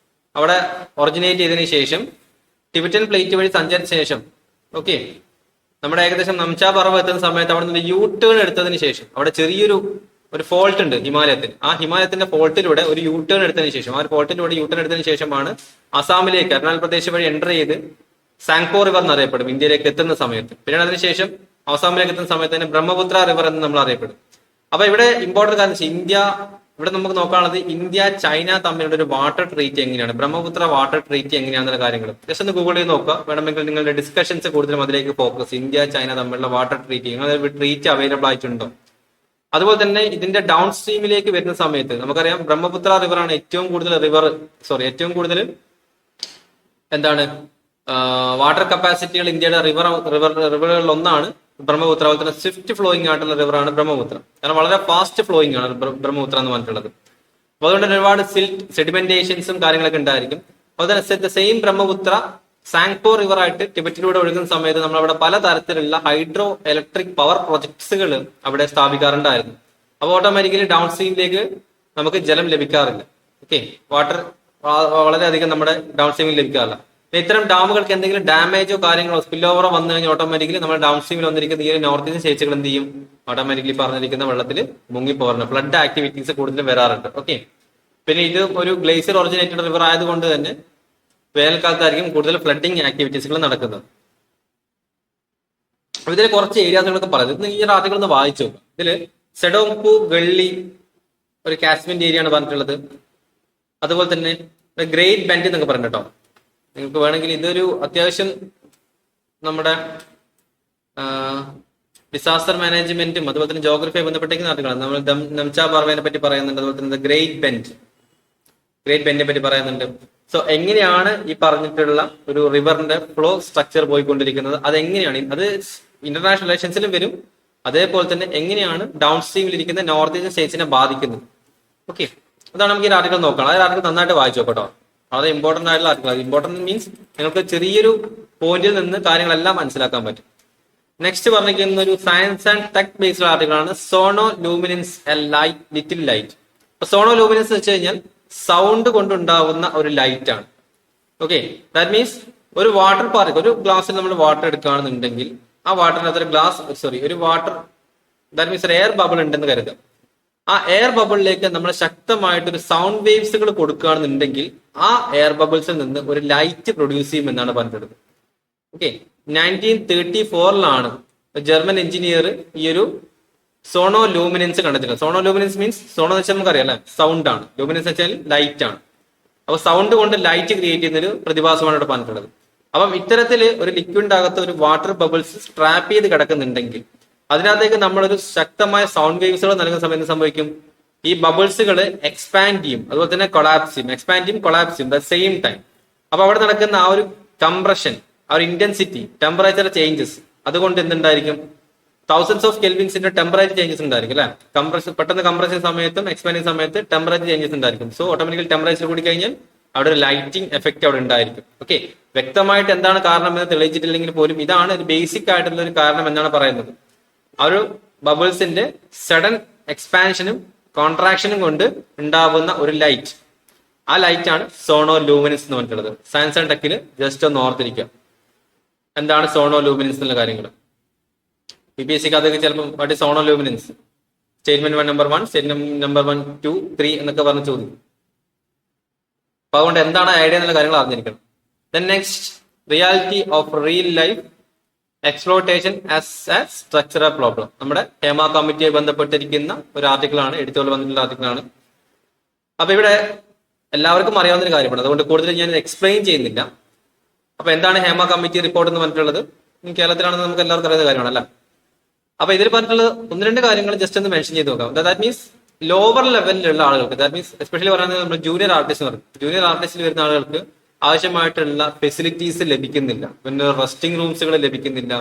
അവിടെ ഒറിജിനേറ്റ് ചെയ്തതിനു ശേഷം ടിബറ്റൻ പ്ലേറ്റ് വഴി സഞ്ചരിച്ച ശേഷം ഓക്കെ നമ്മുടെ ഏകദേശം നംചാ പർവ്വം എത്തുന്ന സമയത്ത് അവിടെ നിന്ന് യൂ ടേൺ എടുത്തതിന് ശേഷം അവിടെ ചെറിയൊരു ഫോൾട്ട് ഉണ്ട് ഹിമാലയത്തിൽ. ആ ഹിമാലയത്തിന്റെ ഫോൾട്ടിലൂടെ ഒരു യൂ ടേൺ എടുത്തതിന് ശേഷം ആ ഒരു ഫോൾട്ടിലൂടെ യൂ ടേൺ എടുത്തതിന് ശേഷമാണ് അസാമിലേക്ക് അരുണാചൽ പ്രദേശ് വഴി എൻ്റർ ചെയ്ത് സാങ്പോ റിവർ എന്നറിയപ്പെടും ഇന്ത്യയിലേക്ക് എത്തുന്ന സമയത്ത്. പിന്നീട് അതിനുശേഷം അസാമിലേക്ക് എത്തുന്ന സമയത്ത് തന്നെ ബ്രഹ്മപുത്ര റിവർ എന്ന് നമ്മൾ അറിയപ്പെടും. അപ്പൊ ഇവിടെ ഇമ്പോർട്ടന്റ് കാര്യം ഇന്ത്യ ഇവിടെ നമുക്ക് നോക്കാനുള്ളത് ഇന്ത്യ ചൈന തമ്മിലുള്ള ഒരു വാട്ടർ ട്രീറ്റ് എങ്ങനെയാണ്, ബ്രഹ്മപുത്ര വാട്ടർ ട്രീറ്റ് എങ്ങനെയാണെന്നുള്ള കാര്യങ്ങൾ ജസ്റ്റ് ഒന്ന് ഗൂഗിൾ ചെയ്ത് നോക്കുക. വേണമെങ്കിൽ നിങ്ങളുടെ ഡിസ്കഷൻസ് കൂടുതലും അതിലേക്ക് ഫോക്കസ്. ഇന്ത്യ ചൈന തമ്മിലുള്ള വാട്ടർ ട്രീറ്റ് അങ്ങനെ ട്രീറ്റ് അവൈലബിൾ ആയിട്ടുണ്ടോ. അതുപോലെ തന്നെ ഇതിന്റെ ഡൗൺ സ്ട്രീമിലേക്ക് വരുന്ന സമയത്ത് നമുക്കറിയാം ബ്രഹ്മപുത്ര റിവർ ആണ് ഏറ്റവും കൂടുതൽ എന്താണ് വാട്ടർ കപ്പാസിറ്റികൾ ഇന്ത്യയുടെ റിവറുകളിൽ ഒന്നാണ് ബ്രഹ്മപുത്ര. അതുപോലെ തന്നെ സ്വിഫ്റ്റ് ഫ്ലോയിങ് ആയിട്ടുള്ള റിവറാണ് ബ്രഹ്മപുത്ര. കാരണം വളരെ ഫാസ്റ്റ് ഫ്ലോയിങ് ആണ് ബ്രഹ്മപുത്ര എന്ന് പറഞ്ഞിട്ടുള്ളത്. അപ്പോൾ അതുകൊണ്ട് ഒരുപാട് സെഡിമെന്റേഷൻസും കാര്യങ്ങളൊക്കെ ഉണ്ടായിരിക്കും. അതുപോലെ തന്നെ സെയിം ബ്രഹ്മപുത്ര സാങ്പോ റിവർ ആയിട്ട് ടിബറ്റിലൂടെ ഒഴുകുന്ന സമയത്ത് നമ്മൾ അവിടെ പലതരത്തിലുള്ള ഹൈഡ്രോ ഇലക്ട്രിക് പവർ പ്രൊജക്ട്സുകൾ അവിടെ സ്ഥാപിക്കാറുണ്ടായിരുന്നു. അപ്പോൾ ഓട്ടോമാറ്റിക്കലി ഡൗൺ സ്ട്രീമിലേക്ക് നമുക്ക് ജലം ലഭിക്കാറില്ല. ഓക്കെ, വാട്ടർ വളരെയധികം നമ്മുടെ ഡൗൺ സ്ട്രീമിൽ ലഭിക്കാറില്ല. ഇത്തരം ഡാമുകൾക്ക് എന്തെങ്കിലും ഡാമേജോ കാര്യങ്ങളോ സ്പിൽ ഓവറോ വന്നു കഴിഞ്ഞാൽ ഓട്ടോമാറ്റിക്കലി നമ്മുടെ ഡൗൺ സ്ട്രീമിൽ വന്നിരിക്കുന്ന ഈ ഒരു നോർത്ത് ഇന്ത്യൻ സ്റ്റേറ്റുകൾ എന്ത് ചെയ്യും? ഓട്ടോമാറ്റിക്കലി പറഞ്ഞിരിക്കുന്ന വെള്ളത്തിൽ മുങ്ങിപ്പോറുണ്ട്. ഫ്ലഡ് ആക്ടിവിറ്റീസ് കൂടുതലും വരാറുണ്ട്. ഓക്കെ, പിന്നെ ഇത് ഒരു ഗ്ലേസിയർ ഒറിജിനേറ്റഡ് റിവർ ആയതുകൊണ്ട് തന്നെ വേനൽക്കാലത്തായിരിക്കും കൂടുതൽ ഫ്ലഡിങ് ആക്ടിവിറ്റീസുകൾ നടക്കുന്നത്. അപ്പൊ ഇതിൽ കുറച്ച് ഏരിയാസുകളൊക്കെ പറയുന്നത് ഈ ആർട്ടിക്കിൾ ഒന്ന് വായിച്ചു നോക്കാം. ഇതിൽ സെഡോംപു ഗള്ളി ഒരു കാശ്മീർ ഏരിയ ആണ് പറഞ്ഞിട്ടുള്ളത്. അതുപോലെ തന്നെ ഗ്രേറ്റ് ബെൻഡ് എന്നൊക്കെ പറഞ്ഞു കേട്ടോ. നിങ്ങൾക്ക് വേണമെങ്കിൽ ഇതൊരു അത്യാവശ്യം നമ്മുടെ ഡിസാസ്റ്റർ മാനേജ്മെന്റും അതുപോലെ തന്നെ ജോഗ്രഫിയെ ബന്ധപ്പെട്ടിരിക്കുന്ന ആർട്ടിക്കിളാണ്. നമ്മൾ നംചാ പർവ്വനെ പറ്റി പറയുന്നുണ്ട്. അതുപോലെ തന്നെ ഗ്രേറ്റ് ബെൻഡിനെ പറ്റി പറയുന്നുണ്ട്. സോ എങ്ങനെയാണ് ഈ പറഞ്ഞിട്ടുള്ള ഒരു റിവറിന്റെ ഫ്ലോ സ്ട്രക്ചർ പോയിക്കൊണ്ടിരിക്കുന്നത്, അതെങ്ങനെയാണ് അത് ഇന്റർനാഷണൽ റിലേഷൻസിലും വരും. അതേപോലെ തന്നെ എങ്ങനെയാണ് ഡൗൺ സ്ട്രീമിൽ ഇരിക്കുന്ന നോർത്ത് ഇന്ത്യൻ സ്റ്റേറ്റ്സിനെ ബാധിക്കുന്നത്. ഓക്കെ, അതാണ് നമുക്ക് ഈ ആർട്ടിക്കിൾ നോക്കണം. ആ ആർട്ടിക്കിൾ നന്നായിട്ട് വായിച്ചു നോക്കട്ടോ. വളരെ ഇമ്പോർട്ടന്റ് ആയിട്ടുള്ള ആർട്ടിക്കിൾ. ഇമ്പോർട്ടന്റ് മീൻസ് നിങ്ങൾക്ക് ചെറിയൊരു പോയിന്റിൽ നിന്ന് കാര്യങ്ങളെല്ലാം മനസ്സിലാക്കാൻ പറ്റും. നെക്സ്റ്റ് പറഞ്ഞിരിക്കുന്ന ഒരു science and tech based article ആണ് sonoluminescence a light little light. അപ്പൊ സോണോ ലൂമിനൻസ് വെച്ച് കഴിഞ്ഞാൽ സൗണ്ട് കൊണ്ടുണ്ടാവുന്ന ഒരു ലൈറ്റ് ആണ്. ഓക്കെ, ദാറ്റ് മീൻസ് ഒരു വാട്ടർ പാർട്ടിക്കിൾ, ഒരു ഗ്ലാസ്സിൽ നമ്മൾ വാട്ടർ എടുക്കുകയാണെന്നുണ്ടെങ്കിൽ ആ വാട്ടറിനകത്ത് ഒരു വാട്ടർ ദാറ്റ് മീൻസ് ഒരു എയർ ബബിൾ ഉണ്ടെന്ന് കരുതാം. ആ എയർ ബബിളിലേക്ക് നമ്മൾ ശക്തമായിട്ടൊരു സൗണ്ട് വേവ്സുകൾ കൊടുക്കുകയാണെന്നുണ്ടെങ്കിൽ ആ എയർ ബബിൾസിൽ നിന്ന് ഒരു ലൈറ്റ് പ്രൊഡ്യൂസ് ചെയ്യും എന്നാണ് പറഞ്ഞത്. ഓക്കെ, 1934 ജർമ്മൻ എഞ്ചിനീയർ ഈ ഒരു സോണോ ലൂമിനൻസ് കണ്ടെത്തിയത്. സോണോ ലൂമിനൻസ് മീൻസ് സോണോ എന്ന് വെച്ചാൽ നമുക്കറിയാം അല്ലെ, സൗണ്ട് ആണ്. ലൂമിനൻസ് വെച്ചാൽ ലൈറ്റ് ആണ്. അപ്പൊ സൗണ്ട് കൊണ്ട് ലൈറ്റ് ക്രിയേറ്റ് ചെയ്യുന്ന ഒരു പ്രതിഭാസമാണ് ഇവിടെ പറഞ്ഞിട്ടുള്ളത്. അപ്പം ഇത്തരത്തില് ഒരു ലിക്വിഡിന്റെ അകത്ത് ഒരു വാട്ടർ ബബിൾസ് ട്രാപ്പ് ചെയ്ത് കിടക്കുന്നുണ്ടെങ്കിൽ അതിനകത്തേക്ക് നമ്മളൊരു ശക്തമായ സൗണ്ട് വേവ്സുകൾ നൽകുന്ന സമയത്ത് സംഭവിക്കും, ഈ ബബിൾസുകൾ എക്സ്പാൻഡ് ചെയ്യും, അതുപോലെ തന്നെ കൊളാപ്സ് ചെയ്യും. എക്സ്പാൻഡ് ചെയ്യും, കൊളാപ്സ് ചെയ്യും ദ സെയിം ടൈം. അപ്പൊ അവിടെ നടക്കുന്ന ആ ഒരു കംപ്രഷൻ, ആ ഒരു ഇന്റൻസിറ്റി, ടെമ്പറേച്ചർ ചേഞ്ചസ്, അതുകൊണ്ട് എന്തുണ്ടായിരിക്കും, തൗസൻഡ്സ് ഓഫ് കെൽവിൻസിന്റെ ടെമ്പറേച്ചർ ചേഞ്ചസ് ഉണ്ടായിരിക്കും അല്ലെ. പെട്ടെന്ന് കംപ്രഷൻ സമയത്തും എക്സ്പാൻഡിങ് സമയത്ത് ടെമ്പറേച്ചർ ചേഞ്ചസ് ഉണ്ടായിരിക്കും. സോ ഓട്ടോമാറ്റിക്കൽ ടെമ്പറേച്ചർ കൂടി കഴിഞ്ഞാൽ അവിടെ ഒരു ലൈറ്റിംഗ് എഫക്ട് അവിടെ ഉണ്ടായിരിക്കും. ഓക്കെ, വ്യക്തമായിട്ട് എന്താണ് കാരണം എന്ന് തെളിയിച്ചിട്ടില്ലെങ്കിൽ പോലും ഇതാണ് ഒരു ബേസിക് ആയിട്ടുള്ള ഒരു കാരണം എന്നാണ് പറയുന്നത്. ആ ഒരു ബബിൾസിന്റെ സഡൻ എക്സ്പാൻഷനും കോൺട്രാക്ഷനും കൊണ്ട് ഉണ്ടാവുന്ന ഒരു ലൈറ്റ്, ആ ലൈറ്റ് ആണ് സോണോ ലൂമിനൻസ് എന്ന് പറഞ്ഞിട്ടുള്ളത്. സയൻസ് ആൻഡ് ടെക്കിൽ ജസ്റ്റ് ഒന്ന് ഓർത്തിരിക്കുക എന്താണ് സോണോ ലൂമിനൻസ് എന്നുള്ള കാര്യങ്ങൾ. PPSC അതൊക്കെ ചിലപ്പോൾ what is sonoluminescence, statement number 1, statement number 1, 2, 3 എന്നൊക്കെ പറഞ്ഞ് ചോദിക്കും. അപ്പൊ അതുകൊണ്ട് എന്താണ് ഐഡിയ എന്നുള്ള കാര്യങ്ങൾ അറിഞ്ഞിരിക്കണം. Then next, reality of real life exploitation as A structural problem. നമ്മുടെ ഹേമ കമ്മിറ്റിയെ ബന്ധപ്പെട്ടിരിക്കുന്ന ഒരു ആർട്ടിക്കിൾ ആണ്, എഡിറ്റോറിയൽ വന്നിട്ടുള്ള ആർട്ടിക്കിൾ ആണ്. അപ്പൊ ഇവിടെ എല്ലാവർക്കും അറിയാവുന്ന ഒരു കാര്യമാണ്, അതുകൊണ്ട് കൂടുതൽ ഞാൻ എക്സ്പ്ലെയിൻ ചെയ്യുന്നില്ല. അപ്പൊ എന്താണ് ഹേമ കമ്മിറ്റി റിപ്പോർട്ട് എന്ന് പറഞ്ഞിട്ടുള്ളത്, കേരളത്തിലാണെന്ന് നമുക്ക് എല്ലാവർക്കും അറിയുന്ന കാര്യമാണ് അല്ല. അപ്പൊ ഇതിൽ പറഞ്ഞിട്ടുള്ളത് 1-2 കാര്യങ്ങൾ ജസ്റ്റ് ഒന്ന് മെൻഷൻ ചെയ്ത് നോക്കാം. ദാറ്റ് മീൻസ് ലോവർ ലെവലിലുള്ള ആളുകൾക്ക്, ദാറ്റ് മീൻസ് എസ്പെഷ്യലി പറയുന്നത് നമ്മൾ ജൂനിയർ ആർട്ടിസ്റ്റ് എന്ന് പറയും. ജൂനിയർ ആർട്ടിസ്റ്റിൽ വരുന്ന ആളുകൾക്ക് ആവശ്യമായിട്ടുള്ള ഫെസിലിറ്റീസ് ലഭിക്കുന്നില്ല, പിന്നെ റെസ്റ്റിംഗ് റൂംസുകൾ ലഭിക്കുന്നില്ല,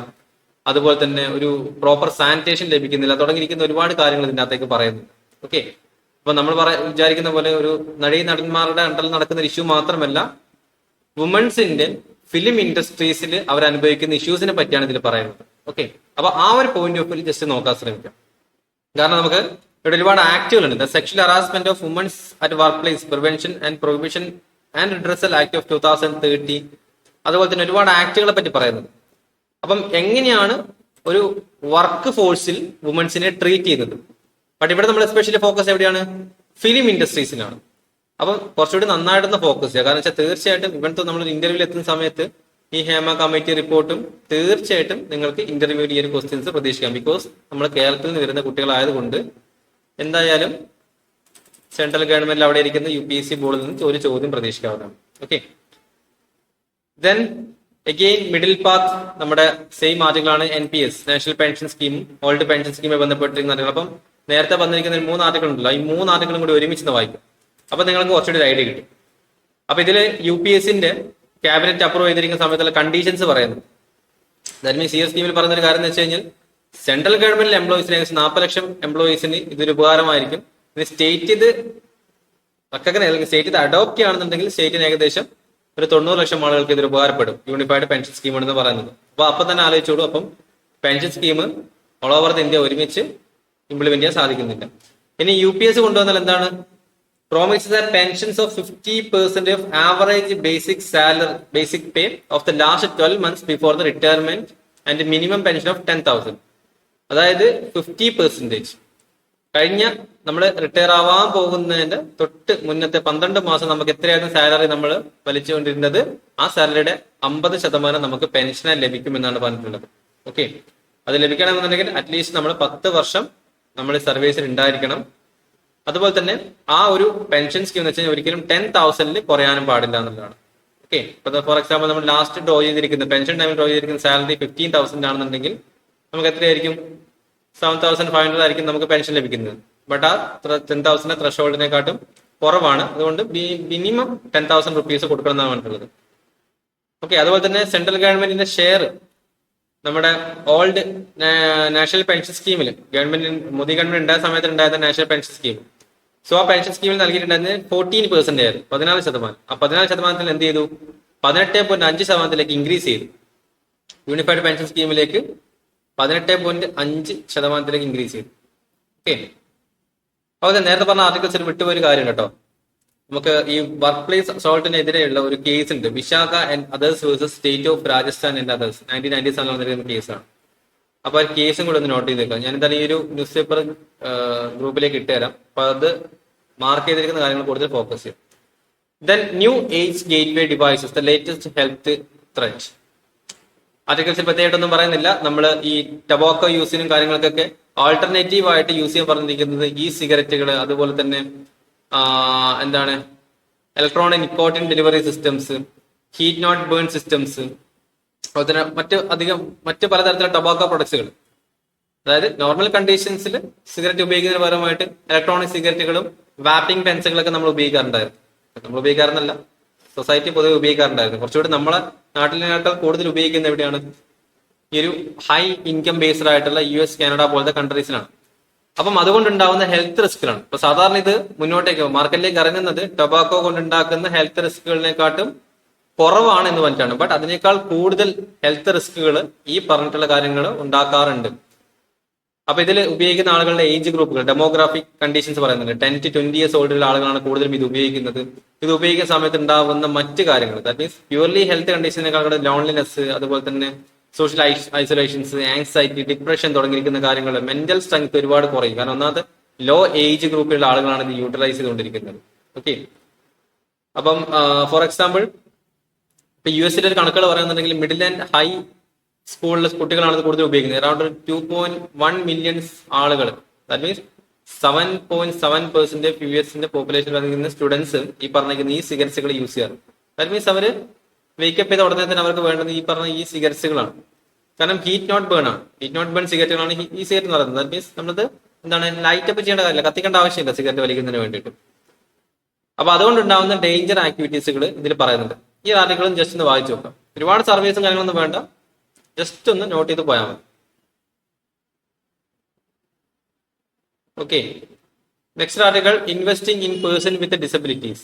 അതുപോലെ തന്നെ ഒരു പ്രോപ്പർ സാനിറ്റേഷൻ ലഭിക്കുന്നില്ല, തുടങ്ങിയിരിക്കുന്ന ഒരുപാട് കാര്യങ്ങൾ ഇതിനകത്തേക്ക് പറയുന്നുണ്ട്. ഓക്കെ, അപ്പൊ നമ്മൾ വിചാരിക്കുന്ന പോലെ ഒരു നടന്മാരുടെ അണ്ടറിൽ നടക്കുന്ന ഒരു ഇഷ്യൂ മാത്രമല്ല, വുമൻസിന്റെ ഫിലിം ഇൻഡസ്ട്രീസിൽ അവർ അനുഭവിക്കുന്ന ഇഷ്യൂസിനെ പറ്റിയാണ് ഇതിൽ പറയുന്നത്. ഓക്കെ, അപ്പൊ ആ ഒരു പോയിന്റ് ഓഫ് വ്യൂ ജസ്റ്റ് നോക്കാൻ ശ്രമിക്കാം. കാരണം നമുക്ക് ഇവിടെ ഒരുപാട് ആക്ടുകളുണ്ട്. The sexual harassment of women's at workplace prevention and prohibition and redressal act of 2013, അതുപോലെ തന്നെ ഒരുപാട് ആക്ടുകളെ പറ്റി പറയുന്നത്. അപ്പം എങ്ങനെയാണ് ഒരു വർക്ക് ഫോഴ്സിൽ വുമൻസിനെ ട്രീറ്റ് ചെയ്യുന്നത്. ബട്ട് ഇവിടെ നമ്മൾ എസ്പെഷ്യലി ഫോക്കസ് എവിടെയാണ്, ഫിലിം ഇൻഡസ്ട്രീസിലാണ്. അപ്പം കുറച്ചുകൂടി നന്നായിട്ടൊന്ന് ഫോക്കസ് ചെയ്യുക. കാരണം വെച്ചാൽ തീർച്ചയായിട്ടും ഇവിടുത്തെ നമ്മൾ ഇന്റർവ്യൂവിൽ എത്തുന്ന സമയത്ത് ഈ ഹേമ കമ്മിറ്റി റിപ്പോർട്ടും തീർച്ചയായിട്ടും നിങ്ങൾക്ക് ഇന്റർവ്യൂവിൽ ഈ ഒരു ക്വസ്റ്റ്യൻസ് പ്രതീക്ഷിക്കാം. ബിക്കോസ് നമ്മൾ കേരളത്തിൽ നിന്ന് വരുന്ന കുട്ടികളായതുകൊണ്ട് എന്തായാലും സെൻട്രൽ ഗവൺമെന്റിൽ അവിടെ ഇരിക്കുന്ന UPSC ബോർഡിൽ നിന്ന് ഒരു ചോദ്യം പ്രതീക്ഷിക്കാവുന്നതാണ്. Okay, then again middle path നമ്മുടെ സെയിം ആർട്ടിക്കിൾ ആണ്. NPS നാഷണൽ പെൻഷൻ സ്കീമും ഓൾഡ് പെൻഷൻ സ്കീമുമായി ബന്ധപ്പെട്ടിരിക്കുന്ന ആർട്ടിക്കിൾ. അപ്പം നേരത്തെ വന്നിരിക്കുന്ന 3 ആർട്ടിക്കിൾ ഉണ്ടല്ലോ, ഈ 3 ആർട്ടിക്കിളും കൂടി ഒരുമിച്ച് വായിക്കും. അപ്പൊ നിങ്ങൾക്ക് കുറച്ചുകൂടി ഒരു ഐഡിയ കിട്ടും. അപ്പൊ ഇതില് UPSCന്റെ ക്യാബിനറ്റ് അപ്രൂവ് ചെയ്തിരിക്കുന്ന സമയത്തുള്ള കണ്ടീഷൻസ് പറയുന്നു. ദാറ്റ് മീൻസ് ഈ സ്കീമിൽ പറയുന്ന ഒരു കാര്യം എന്ന് വെച്ച് കഴിഞ്ഞാൽ സെൻട്രൽ ഗവൺമെന്റിലെ എംപ്ലോയീസിന് ഏകദേശം 40 ലക്ഷം എംപ്ലോയീസിന് ഇതൊരു ഉപകാരമായിരിക്കും. ഇനി സ്റ്റേറ്റ് ഇത് അഡോപ്റ്റ് ചെയ്യുകയാണെന്നുണ്ടെങ്കിൽ സ്റ്റേറ്റിന് ഏകദേശം ഒരു 90 ലക്ഷം ആളുകൾക്ക് ഇതൊരു ഉപകാരപ്പെടും. യൂണിഫൈഡ് പെൻഷൻ സ്കീം എന്ന് പറയുന്നത്. അപ്പൊ തന്നെ ആലോചിച്ചോളൂ, അപ്പം pension scheme all over the India ഒരുമിച്ച് ഇംപ്ലിമെന്റ് ചെയ്യാൻ സാധിക്കുന്നില്ല. ഇനി UPSC കൊണ്ടുവന്നാൽ എന്താണ്, promises that pensions of 50% of average basic pay of the last 12 months before the retirement and a minimum pension of 10,000. അതായത് 50% കഴിഞ്ഞ നമ്മൾ റിട്ടയർ ആവാൻ പോകുന്നതിന്റെ തൊട്ട് മുന്നത്തെ 12 മാസം നമുക്ക് എത്രയായിരുന്നു സാലറി നമ്മൾ വലിച്ചുകൊണ്ടിരുന്നത്, ആ സാലറിയുടെ 50% നമുക്ക് പെൻഷനായി ലഭിക്കുമെന്നാണ് പറഞ്ഞിട്ടുള്ളത്. ഓക്കെ, അത് ലഭിക്കണമെന്നുണ്ടെങ്കിൽ അറ്റ്ലീസ്റ്റ് നമ്മൾ 10 വർഷം നമ്മൾ സർവീസിൽ ഉണ്ടായിരിക്കണം. അതുപോലെ തന്നെ ആ ഒരു പെൻഷൻ സ്കീം എന്ന് വെച്ചാൽ ഒരിക്കലും 10,000 കുറയാനും പാടില്ല എന്നുള്ളതാണ്. ഓക്കെ, ഇപ്പൊ ഫോർ എക്സാമ്പിൾ നമ്മൾ ലാസ്റ്റ് ഡ്രോ ചെയ്തിരിക്കുന്ന പെൻഷൻ ടൈമിൽ ഡ്രോ ചെയ്തിരിക്കുന്ന സാലറി 15,000 ആണെന്നുണ്ടെങ്കിൽ നമുക്ക് എത്രയായിരിക്കും, 7,500 ആയിരിക്കും നമുക്ക് പെൻഷൻ ലഭിക്കുന്നത്. ബട്ട് ആ 10,000 ത്രഷോൾഡിനെക്കാട്ടും കുറവാണ്. അതുകൊണ്ട് മിനിമം 10,000 റുപ്പീസ് കൊടുക്കണം എന്നാണ് പറഞ്ഞിട്ടുള്ളത്. ഓക്കെ, അതുപോലെ തന്നെ സെൻട്രൽ ഗവൺമെന്റിന്റെ ഷെയർ നമ്മുടെ ഓൾഡ് നാഷണൽ പെൻഷൻ സ്കീമിൽ മോദി ഗവൺമെന്റ് ഉണ്ടായ സമയത്ത് ഉണ്ടായിരുന്ന നാഷണൽ പെൻഷൻ സ്കീം സോ ആ പെൻഷൻ സ്കീമിൽ നൽകിയിട്ടുണ്ടായിരുന്നത് 14% ആയിരുന്നു, 14%. ആ 14% എന്ത് ചെയ്തു? 18.5% ഇൻക്രീസ് ചെയ്തു. യൂണിഫൈഡ് പെൻഷൻ സ്കീമിലേക്ക് 18.5% ഇൻക്രീസ് ചെയ്തു. ഓക്കെ. അതുപോലെ നേരത്തെ പറഞ്ഞ ആർട്ടിക്കിൾസിൽ വിട്ടുപോയൊരു കാര്യം കേട്ടോ. നമുക്ക് ഈ വർക്ക് പ്ലേസ് അസോൾട്ടിനെതിരെയുള്ള ഒരു കേസ് ഉണ്ട്, Vishakha and others versus state of Rajasthan and others, 1997 വന്നിരിക്കുന്ന കേസാണ്. അപ്പൊ ആ കേസും കൂടെ ഒന്ന് നോട്ട് ചെയ്തേക്കാം. ഞാൻ എന്തായാലും ഈ ഒരു ന്യൂസ് പേപ്പർ ഗ്രൂപ്പിലേക്ക് ഇട്ടുതരാം. അപ്പൊ അത് മാർക്ക് ചെയ്തിരിക്കുന്ന കാര്യങ്ങൾ കൂടുതൽ ഫോക്കസ് ചെയ്യും. Then new age gateway devices the latest health threat. ആർട്ടിക്കിൾസിൽ പ്രത്യേകമായിട്ടൊന്നും പറയുന്നില്ല. നമ്മൾ ഈ ടബാക്കോ യൂസിനും കാര്യങ്ങൾക്കൊക്കെ ആൾട്ടർനേറ്റീവ് ആയിട്ട് യൂസ് ചെയ്യാൻ പറഞ്ഞിരിക്കുന്നത് ഈ സിഗരറ്റുകൾ, അതുപോലെ തന്നെ എന്താണ് electronic nicotine delivery systems, heat not burn systems, അതുപോലെ തന്നെ മറ്റ് പലതരത്തിലുള്ള ടൊബാക്കോ പ്രൊഡക്ട്സുകൾ. അതായത് നോർമൽ കണ്ടീഷൻസിൽ സിഗരറ്റ് ഉപയോഗിക്കുന്നതിന് പകരമായിട്ട് ഇലക്ട്രോണിക് സിഗരറ്റുകളും വാപ്പിംഗ് പെൻസുകളൊക്കെ നമ്മൾ ഉപയോഗിക്കാറുണ്ടായിരുന്നു. നമ്മൾ ഉപയോഗിക്കാറുന്നല്ല, സൊസൈറ്റി പൊതുവെ ഉപയോഗിക്കാറുണ്ടായിരുന്നു. കുറച്ചുകൂടി നമ്മളെ നാട്ടിലേക്കാൾ കൂടുതൽ ഉപയോഗിക്കുന്ന എവിടെയാണ്? ഈ ഒരു ഹൈ ഇൻകം ബേസ്ഡ് ആയിട്ടുള്ള US, കാനഡ പോലത്തെ കൺട്രീസിലാണ്. അപ്പം അതുകൊണ്ടുണ്ടാവുന്ന ഹെൽത്ത് റിസ്കുകളാണ്. ഇപ്പൊ സാധാരണ ഇത് മുന്നോട്ടേക്ക് മാർക്കറ്റിലേക്ക് ഇറങ്ങുന്നത് ടൊബാക്കോ കൊണ്ടുണ്ടാക്കുന്ന ഹെൽത്ത് റിസ്കുകളിനെക്കാട്ടും കുറവാണ് എന്ന് പറഞ്ഞിട്ടാണ്. ബട്ട് അതിനേക്കാൾ കൂടുതൽ ഹെൽത്ത് റിസ്കുകൾ ഈ പറഞ്ഞിട്ടുള്ള കാര്യങ്ങൾ ഉണ്ടാക്കാറുണ്ട്. അപ്പൊ ഇതിൽ ഉപയോഗിക്കുന്ന ആളുകളുടെ ഏജ് ഗ്രൂപ്പുകൾ, ഡെമോഗ്രാഫിക് കണ്ടീഷൻസ് പറയുന്നുണ്ട്. 10 to 20 years ഓൾഡുള്ള ആളുകളാണ് കൂടുതലും ഇത് ഉപയോഗിക്കുന്നത്. ഇത് ഉപയോഗിക്കുന്ന സമയത്ത് ഉണ്ടാവുന്ന മറ്റ് കാര്യങ്ങൾ, ദാറ്റ് മീൻസ് പ്യൂർലി ഹെൽത്ത് കണ്ടീഷനേക്കാൾ ലോൺലിനെസ്, അതുപോലെ തന്നെ സോഷ്യൽ ഐസൊലേഷൻസ്, ആങ്സൈറ്റി, ഡിപ്രഷൻ തുടങ്ങിയിരിക്കുന്ന കാര്യങ്ങൾ, മെന്റൽ സ്ട്രെങ്ത് ഒരുപാട് കുറയും. കാരണം ഒന്നാമത് ലോ ഏജ് ഗ്രൂപ്പിലുള്ള ആളുകളാണ് ഇത് യൂട്ടിലൈസ് ചെയ്തുകൊണ്ടിരിക്കുന്നത്. ഓക്കെ. അപ്പം ഫോർ എക്സാമ്പിൾ ഇപ്പൊ US ഒരു കണക്കുകൾ പറയുന്നുണ്ടെങ്കിൽ മിഡിൽ ആൻഡ് ഹൈ സ്കൂളിലെ കുട്ടികളാണ് ഇത് കൂടുതൽ ഉപയോഗിക്കുന്നത്. അറൌണ്ട് 2.1 million ആളുകൾ, ദാറ്റ് മീൻസ് 7.7% US പോപ്പുലേഷൻ വന്നിരിക്കുന്ന സ്റ്റുഡൻസ് ഈ പറഞ്ഞിരിക്കുന്ന ഈ സിഗരറ്റ്സുകൾ യൂസ് ചെയ്യാറ്. ദാറ്റ് മീൻസ് അവര് വേക്കപ്പ് ചെയ്ത ഉടനെ തന്നെ അവർക്ക് വേണ്ടത് ഈ പറഞ്ഞ ഈ സിഗരറ്റ്സുകളാണ്. കാരണം ഹീറ്റ് നോട്ട് ബേൺ ആണ്, ഹീറ്റ് നോട്ട് ബേൺ സിഗരറ്റുകളാണ് ഈ സിഗരറ്റ് എന്ന് പറയുന്നത്. ദാറ്റ് മീൻസ് നമ്മളത് എന്താണ് ലൈറ്റ് അപ്പ് ചെയ്യേണ്ട കാര്യമില്ല, കത്തിക്കേണ്ട ആവശ്യമില്ല സിഗരറ്റ് വലിക്കുന്നതിന് വേണ്ടിയിട്ട്. അപ്പൊ അതുകൊണ്ടുണ്ടാവുന്ന ഡേഞ്ചർ ആക്ടിവിറ്റീസുകൾ ഇതിൽ പറയുന്നുണ്ട്. ഈ ആർട്ടിക്കിളും ജസ്റ്റ് ഒന്ന് വായിച്ചു നോക്കാം. ഒരുപാട് സർവീസും കാര്യങ്ങളൊന്നും വേണ്ട, ജസ്റ്റ് ഒന്ന് നോട്ട് ചെയ്ത് പോയാൽ മതി. Okay. Next article, investing in person with disabilities.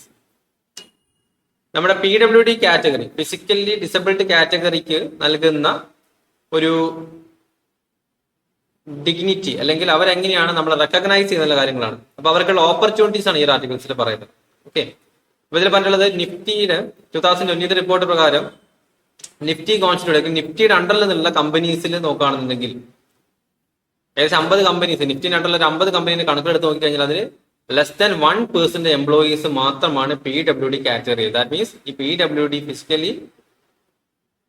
നമ്മുടെ PWD കാറ്റഗറി, ഫിസിക്കലി ഡിസബിൾഡ് കാറ്റഗറിക്ക് നൽകുന്ന ഒരു ഡിഗ്നിറ്റി, അല്ലെങ്കിൽ അവരെങ്ങനെയാണ് നമ്മൾ റെക്കഗ്നൈസ് ചെയ്യുന്ന കാര്യങ്ങളാണ്. അപ്പൊ അവർക്കുള്ള ഓപ്പർച്യൂണിറ്റീസ് ആണ് ഈ ആർട്ടിക്കിൾസിൽ പറയുന്നത്. ഓക്കെ. അപ്പൊ ഇതിൽ പറഞ്ഞിട്ടുള്ളത് നിഫ്റ്റിയുടെ 2020 റിപ്പോർട്ട് പ്രകാരം നിഫ്റ്റി കോൺസ്റ്റിറ്റ്യൂട്ട്, നിഫ്റ്റിയുടെ അണ്ടറിൽ നിന്നുള്ള കമ്പനീസിൽ നോക്കുകയാണെന്നുണ്ടെങ്കിൽ ഏകദേശം 50 കമ്പനീസ്, നിഫ്റ്റിന്റെ അണ്ടറിൽ ഒരു 50 കമ്പനീന്റെ കണക്കെടുത്ത് നോക്കിക്കഴിഞ്ഞാൽ അതിൽ ലെസ് ദാൻ 1% എംപ്ലോയീസ് മാത്രമാണ് PWD കാറ്റഗറി. ദാറ്റ് മീൻസ് ഈ PWD physically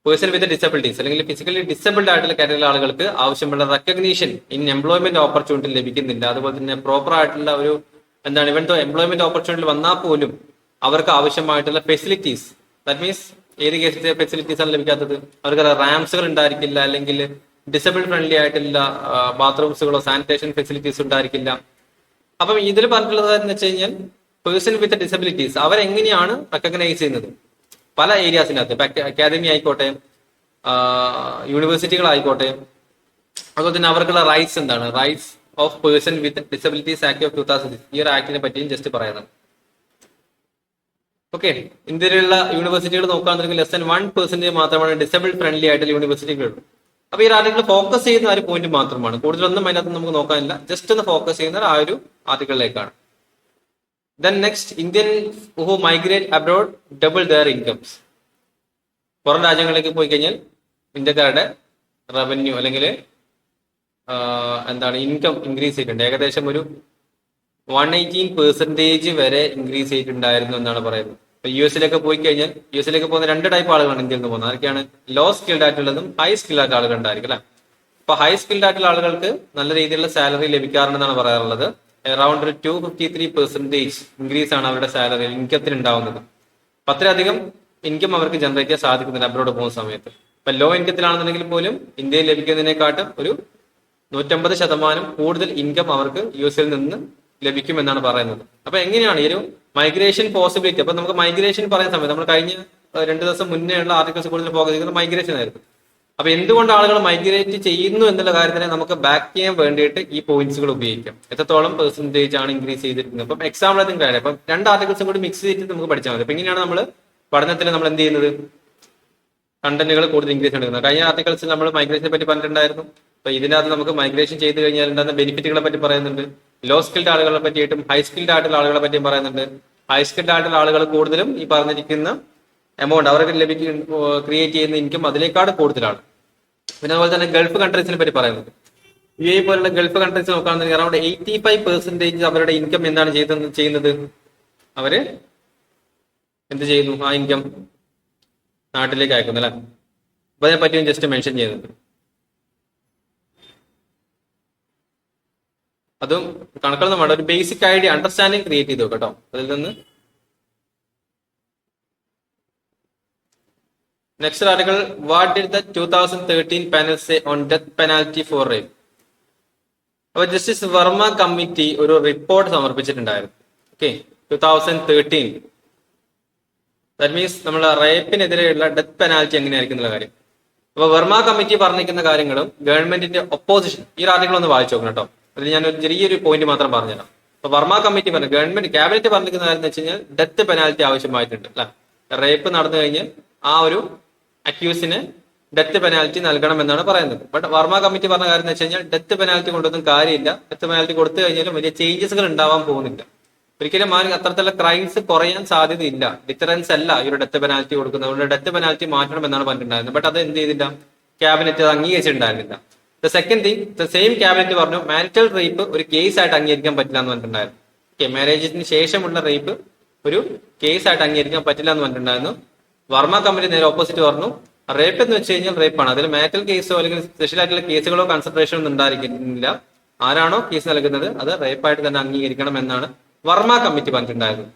person with disabilities അല്ലെങ്കിൽ ഫിസിക്കലി ഡിസബിൾഡ് ആയിട്ടുള്ള കാറ്റഗറി ആളുകൾക്ക് ആവശ്യമുള്ള റെക്കഗ്നീഷൻ ഇൻ എംപ്ലോയ്മെന്റ് ഓപ്പർച്യൂണിറ്റി ലഭിക്കുന്നില്ല. അതുപോലെ തന്നെ പ്രോപ്പർ ആയിട്ടുള്ള ഒരു എന്താണ് ഇവൻ എംപ്ലോയ്മെന്റ് ഓപ്പർച്യൂണിറ്റി വന്നാൽ പോലും അവർക്ക് ആവശ്യമായിട്ടുള്ള ഫെസിലിറ്റീസ്, ദാറ്റ് മീൻസ് ഏത് കേസത്തെ ഫെസിലിറ്റീസ് ആണ് ലഭിക്കാത്തത്? അവർക്ക് റാംസുകൾ ഉണ്ടായിരിക്കില്ല, അല്ലെങ്കിൽ ഡിസബിൾ ഫ്രണ്ട്ലി ആയിട്ടുള്ള ബാത്റൂംസുകളോ സാനിറ്റേഷൻ ഫെസിലിറ്റീസ് ഉണ്ടായിരിക്കില്ല. അപ്പം ഇതിൽ പറഞ്ഞിട്ടുള്ളത് എന്ന് വെച്ച് കഴിഞ്ഞാൽ പേഴ്സൺ വിത്ത് ഡിസബിലിറ്റീസ് അവരെങ്ങനെയാണ് റെക്കഗ്നൈസ് ചെയ്യുന്നത്? പല ഏരിയാസിനകത്ത്, ഇപ്പൊ അക്കാദമി ആയിക്കോട്ടെ, യൂണിവേഴ്സിറ്റികളായിക്കോട്ടെ, അതുപോലെ തന്നെ അവർക്കുള്ള റൈറ്റ്സ് എന്താണ്? Rights of person with disabilities act of 2006, ഈ ഒരു ആക്ടിനെ പറ്റിയും ജസ്റ്റ് പറയുന്നത്. ഓക്കെ. ഇന്ത്യയിലുള്ള യൂണിവേഴ്സിറ്റികൾ നോക്കുകയാണെങ്കിൽ ലെസ് ദാൻ 1% മാത്രമാണ് ഡിസബിൾ ഫ്രണ്ട്ലി ആയിട്ടുള്ള യൂണിവേഴ്സിറ്റികളുള്ളൂ. അപ്പൊ ഈ ആർട്ടിക്കിൾ ഫോക്കസ് ചെയ്യുന്ന ഒരു പോയിന്റ് മാത്രമാണ്, കൂടുതലൊന്നും അതിനകത്ത് നമുക്ക് നോക്കാനില്ല. ജസ്റ്റ് ഒന്ന് ഫോക്കസ് ചെയ്യുന്ന ആ ഒരു ആർട്ടിക്കിളിലേക്കാണ്. Then next, Indian who migrate abroad double their incomes. പുറം രാജ്യങ്ങളിലേക്ക് പോയി കഴിഞ്ഞാൽ ഇന്ത്യക്കാരുടെ റവന്യൂ അല്ലെങ്കിൽ എന്താണ് ഇൻകം ഇൻക്രീസ് ചെയ്തിട്ടുണ്ട്. ഏകദേശം ഒരു 118% വരെ ഇൻക്രീസ് ചെയ്തിട്ടുണ്ടായിരുന്നു എന്നാണ് പറയുന്നത്. ഇപ്പൊ US പോയി കഴിഞ്ഞാൽ US പോകുന്ന 2 ടൈപ്പ് ആളുകളാണ് ഇന്ത്യയിൽ നിന്ന് പോകുന്നത്. അതൊക്കെയാണ് ലോ സ്കിൽഡ് ആയിട്ടുള്ളതും ഹൈ സ്കിൽഡ് ആയിട്ടുള്ള ആളുകൾ ഉണ്ടായിരിക്കും അല്ലെ. അപ്പൊ ഹൈ സ്കിൽഡ് ആയിട്ടുള്ള ആളുകൾക്ക് നല്ല രീതിയിലുള്ള സാലറി ലഭിക്കാറുണ്ടെന്നാണ് പറയാറുള്ളത്. അറൌണ്ട് ഒരു 253% ഇൻക്രീസ് ആണ് അവരുടെ സാലറി ഇൻകത്തിന് ഉണ്ടാവുന്നത്. അപ്പൊ അത്രയധികം ഇൻകം അവർക്ക് ജനറേറ്റ് ചെയ്യാൻ സാധിക്കുന്നില്ല അബ്രോഡ് പോകുന്ന സമയത്ത്. ഇപ്പൊ ലോ ഇൻകത്തിലാണെന്നുണ്ടെങ്കിൽ പോലും ഇന്ത്യയിൽ ലഭിക്കുന്നതിനെക്കാട്ടും ഒരു 150% കൂടുതൽ ഇൻകം അവർക്ക് US നിന്ന് ലഭിക്കുമെന്നാണ് പറയുന്നത്. അപ്പൊ എങ്ങനെയാണ് ഈ ഒരു മൈഗ്രേഷൻ പോസിബിലിറ്റി? അപ്പൊ നമുക്ക് മൈഗ്രേഷൻ പറയുന്ന സമയത്ത് നമ്മൾ കഴിഞ്ഞ 2 ദിവസം മുന്നേ ഉള്ള ആർട്ടിക്കിൾസ് കൂടുതൽ ഫോക്കസ് ചെയ്യുന്നത് മൈഗ്രേഷൻ ആയിരുന്നു. അപ്പൊ എന്തുകൊണ്ട് ആളുകൾ മൈഗ്രേറ്റ് ചെയ്യുന്നു എന്നുള്ള കാര്യത്തിനെ നമുക്ക് ബാക്ക് ചെയ്യാൻ വേണ്ടിയിട്ട് ഈ പോയിന്റ്സുകൾ ഉപയോഗിക്കാം. എത്രത്തോളം പെർസെന്റേജ് ആണ് ഇൻക്രീസ് ചെയ്തിരിക്കുന്നത്. അപ്പം എക്സാമ്പിൾ അതിന് കാര്യം അപ്പം 2 ആർട്ടിക്കിൾസും കൂടി മിക്സ് ചെയ്തിട്ട് നമുക്ക് പഠിച്ചാൽ മതി. അപ്പൊ ഇങ്ങനെയാണ് നമ്മൾ പഠനത്തിൽ നമ്മൾ എന്ത് ചെയ്യുന്നത്, കണ്ടന്റുകൾ കൂടുതൽ ഇൻക്രീസ് എടുക്കുന്നത്. കഴിഞ്ഞ ആർട്ടിക്കിൾസിൽ നമ്മൾ മൈഗ്രേഷനെ പറ്റി പറഞ്ഞിട്ടുണ്ടായിരുന്നു. അപ്പൊ ഇതിനകത്ത് നമുക്ക് മൈഗ്രേഷൻ ചെയ്ത് കഴിഞ്ഞാൽ ഉണ്ടാകുന്ന ബെനിഫിറ്റുകളെ പറ്റി പറയുന്നുണ്ട്. ലോ സ്കിൽഡ് ആളുകളെ പറ്റിയിട്ടും ഹൈ സ്കിൽഡ് ആയിട്ടുള്ള ആളുകളെ പറ്റിയും പറയുന്നുണ്ട്. ഹൈ സ്കിൽഡ് ആയിട്ടുള്ള ആളുകൾ കൂടുതലും ഈ പറഞ്ഞിരിക്കുന്ന എമൗണ്ട് അവർക്ക് ക്രിയേറ്റ് ചെയ്യുന്ന ഇൻകം അതിനേക്കാൾ കൂടുതലാണ്. പിന്നെ അതുപോലെ തന്നെ ഗൾഫ് കൺട്രീസിനെ പറ്റി പറയുന്നുണ്ട്. UAE പോലുള്ള ഗൾഫ് കൺട്രീസ് നോക്കുകയാണെന്നുണ്ടെങ്കിൽ അറൌണ്ട് 85% അവരുടെ ഇൻകം എന്താണ് ചെയ്യുന്നത്, അവര് എന്ത് ചെയ്യുന്നു, ആ ഇൻകം നാട്ടിലേക്ക് അയക്കുന്നു അല്ലെ. അപ്പൊ അതിനെ പറ്റിയും ജസ്റ്റ് മെൻഷൻ ചെയ്യുന്നുണ്ട്. അതും കണക്കുകൾ വേണ്ട ഒരു ബേസിക് ഐഡിയ അണ്ടർസ്റ്റാൻഡിങ് ക്രിയേറ്റ് ചെയ്തു കേട്ടോ. അതിൽ നിന്ന് next article, what did the 2013 panel say on death penalty for rape. അപ്പൊ ജസ്റ്റിസ് വർമ്മ കമ്മിറ്റി ഒരു റിപ്പോർട്ട് സമർപ്പിച്ചിട്ടുണ്ടായിരുന്നു. ഓക്കെ, 2013. ദാറ്റ് മീൻസ് നമ്മൾ റേപ്പിനെതിരെയുള്ള ഡെത്ത് പെനാൽറ്റി എങ്ങനെയായിരിക്കും എന്നുള്ള കാര്യം. അപ്പൊ വർമ്മ കമ്മിറ്റി പറഞ്ഞിരിക്കുന്ന കാര്യങ്ങളും ഗവൺമെന്റിന്റെ ഒപ്പോസിഷൻ ഈ ആർട്ടിക്കിൾ ഒന്ന് വായിച്ചു നോക്കണം കേട്ടോ. അതിൽ ഞാൻ ഒരു ചെറിയൊരു പോയിന്റ് മാത്രം പറഞ്ഞുതരാം. അപ്പൊ വർമ്മ കമ്മിറ്റി പറഞ്ഞു, ഗവൺമെന്റ് ക്യാബിനറ്റ് പറഞ്ഞിരിക്കുന്ന കാര്യം എന്ന് വെച്ച് കഴിഞ്ഞാൽ ഡെത്ത് പെനാൽറ്റി ആവശ്യമായിട്ടുണ്ട് അല്ലെ. റേപ്പ് നടന്നു കഴിഞ്ഞാൽ ആ ഒരു അക്യൂസിന് ഡെത്ത് പെനാൽറ്റി നൽകണം എന്നാണ് പറയുന്നത്. ബട്ട് വർമ്മ കമ്മിറ്റി പറഞ്ഞ കാര്യം എന്ന് വെച്ച് കഴിഞ്ഞാൽ ഡെത്ത് പെനാൽറ്റി കൊണ്ടൊന്നും കാര്യമില്ല. ഡെത്ത് പെനാൽറ്റി കൊടുത്തു കഴിഞ്ഞാലും വലിയ ചേഞ്ചസുകൾ ഉണ്ടാവാൻ പോകുന്നില്ല. ഒരിക്കലും അത്തരത്തിലുള്ള ക്രൈംസ് കുറയാൻ സാധ്യതയില്ല. ഡിറ്ററൻസ് അല്ല ഈ ഒരു ഡെത്ത് പെനാൽറ്റി കൊടുക്കുന്നത്. അതുകൊണ്ട് ഡെത്ത് പെനാൽറ്റി മാറ്റണം എന്നാണ് പറഞ്ഞിട്ടുണ്ടായിരുന്നത്. ബട്ട് അത് എന്ത് ചെയ്തില്ല, ക്യാബിനറ്റ് അത് അംഗീകരിച്ചിട്ടുണ്ടായിരുന്നില്ല. The second thing, the same cabinet പറഞ്ഞു മാരിറ്റൽ റേപ്പ് ഒരു കേസ് ആയിട്ട് അംഗീകരിക്കാൻ പറ്റില്ല എന്ന് പറഞ്ഞിട്ടുണ്ടായിരുന്നു. ഓക്കെ, മാരേജിന് ശേഷമുള്ള റേപ്പ് ഒരു കേസ് ആയിട്ട് അംഗീകരിക്കാൻ പറ്റില്ല എന്ന് പറഞ്ഞിട്ടുണ്ടായിരുന്നു. വർമ്മ കമ്മിറ്റി നേരെ ഓപ്പോസിറ്റ് പറഞ്ഞു, റേപ്പ് എന്ന് വെച്ച് കഴിഞ്ഞാൽ റേപ്പാണ്, അതിൽ മാരിറ്റൽ കേസോ അല്ലെങ്കിൽ സ്പെഷ്യൽ ആയിട്ടുള്ള കേസുകളോ കൺസിഡറേഷൻ ഒന്നും ഉണ്ടായിരിക്കുന്നില്ല. ആരാണോ കേസ് നൽകുന്നത് അത് റേപ്പായിട്ട് തന്നെ അംഗീകരിക്കണം എന്നാണ് വർമ്മ കമ്മിറ്റി പറഞ്ഞിട്ടുണ്ടായിരുന്നു.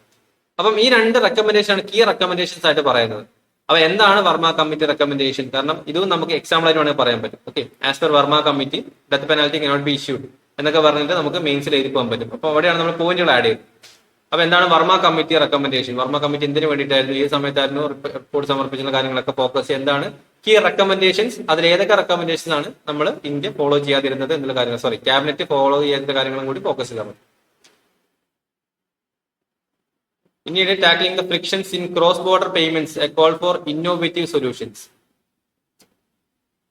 അപ്പം ഈ 2 റെക്കമെൻഡേഷൻ ആണ് കീ റെക്കമെൻഡേഷൻസ് ആയിട്ട് പറയുന്നത്. അപ്പൊ എന്താണ് വർമ്മ കമ്മിറ്റി റെക്കമെൻഡേഷൻ? കാരണം ഇതും നമുക്ക് എക്സാമ്പിൾ ആയിട്ട് വേണമെങ്കിൽ പറയാൻ പറ്റും. Okay, as per Varma committee death penalty cannot be issued എന്നൊക്കെ പറഞ്ഞിട്ട് നമുക്ക് മെയിൻസിൽ എഴുതി പോകാൻ പറ്റും. അപ്പൊ അവിടെയാണ് നമ്മൾ പോയിന്റുകൾ ആഡ് ചെയ്യുന്നത്. അപ്പൊ എന്താണ് Varma committee recommendation? Varma committee എന്തിനു വേണ്ടിയിട്ടായിരുന്നു, ഈ സമയത്തായിരുന്നു റിപ്പോർട്ട് സമർപ്പിച്ചുള്ള കാര്യങ്ങളൊക്കെ ഫോക്കസ്. എന്താണ് കീ റെക്കമെൻഡേഷൻസ്, അതിൽ ഏതൊക്കെ റെക്കമെൻഡേഷൻസ് ആണ് നമ്മൾ ഇന്ത്യ ഫോളോ ചെയ്യാതിരുന്നത് എന്നുള്ള കാര്യങ്ങൾ, സോറി ക്യാബിനറ്റ് ഫോളോ ചെയ്യാത്ത കാര്യങ്ങളും കൂടി ഫോക്കസ് ചെയ്താൽ മതി. പിന്നീട് tackling the frictions in cross border payments, a call for innovative solutions.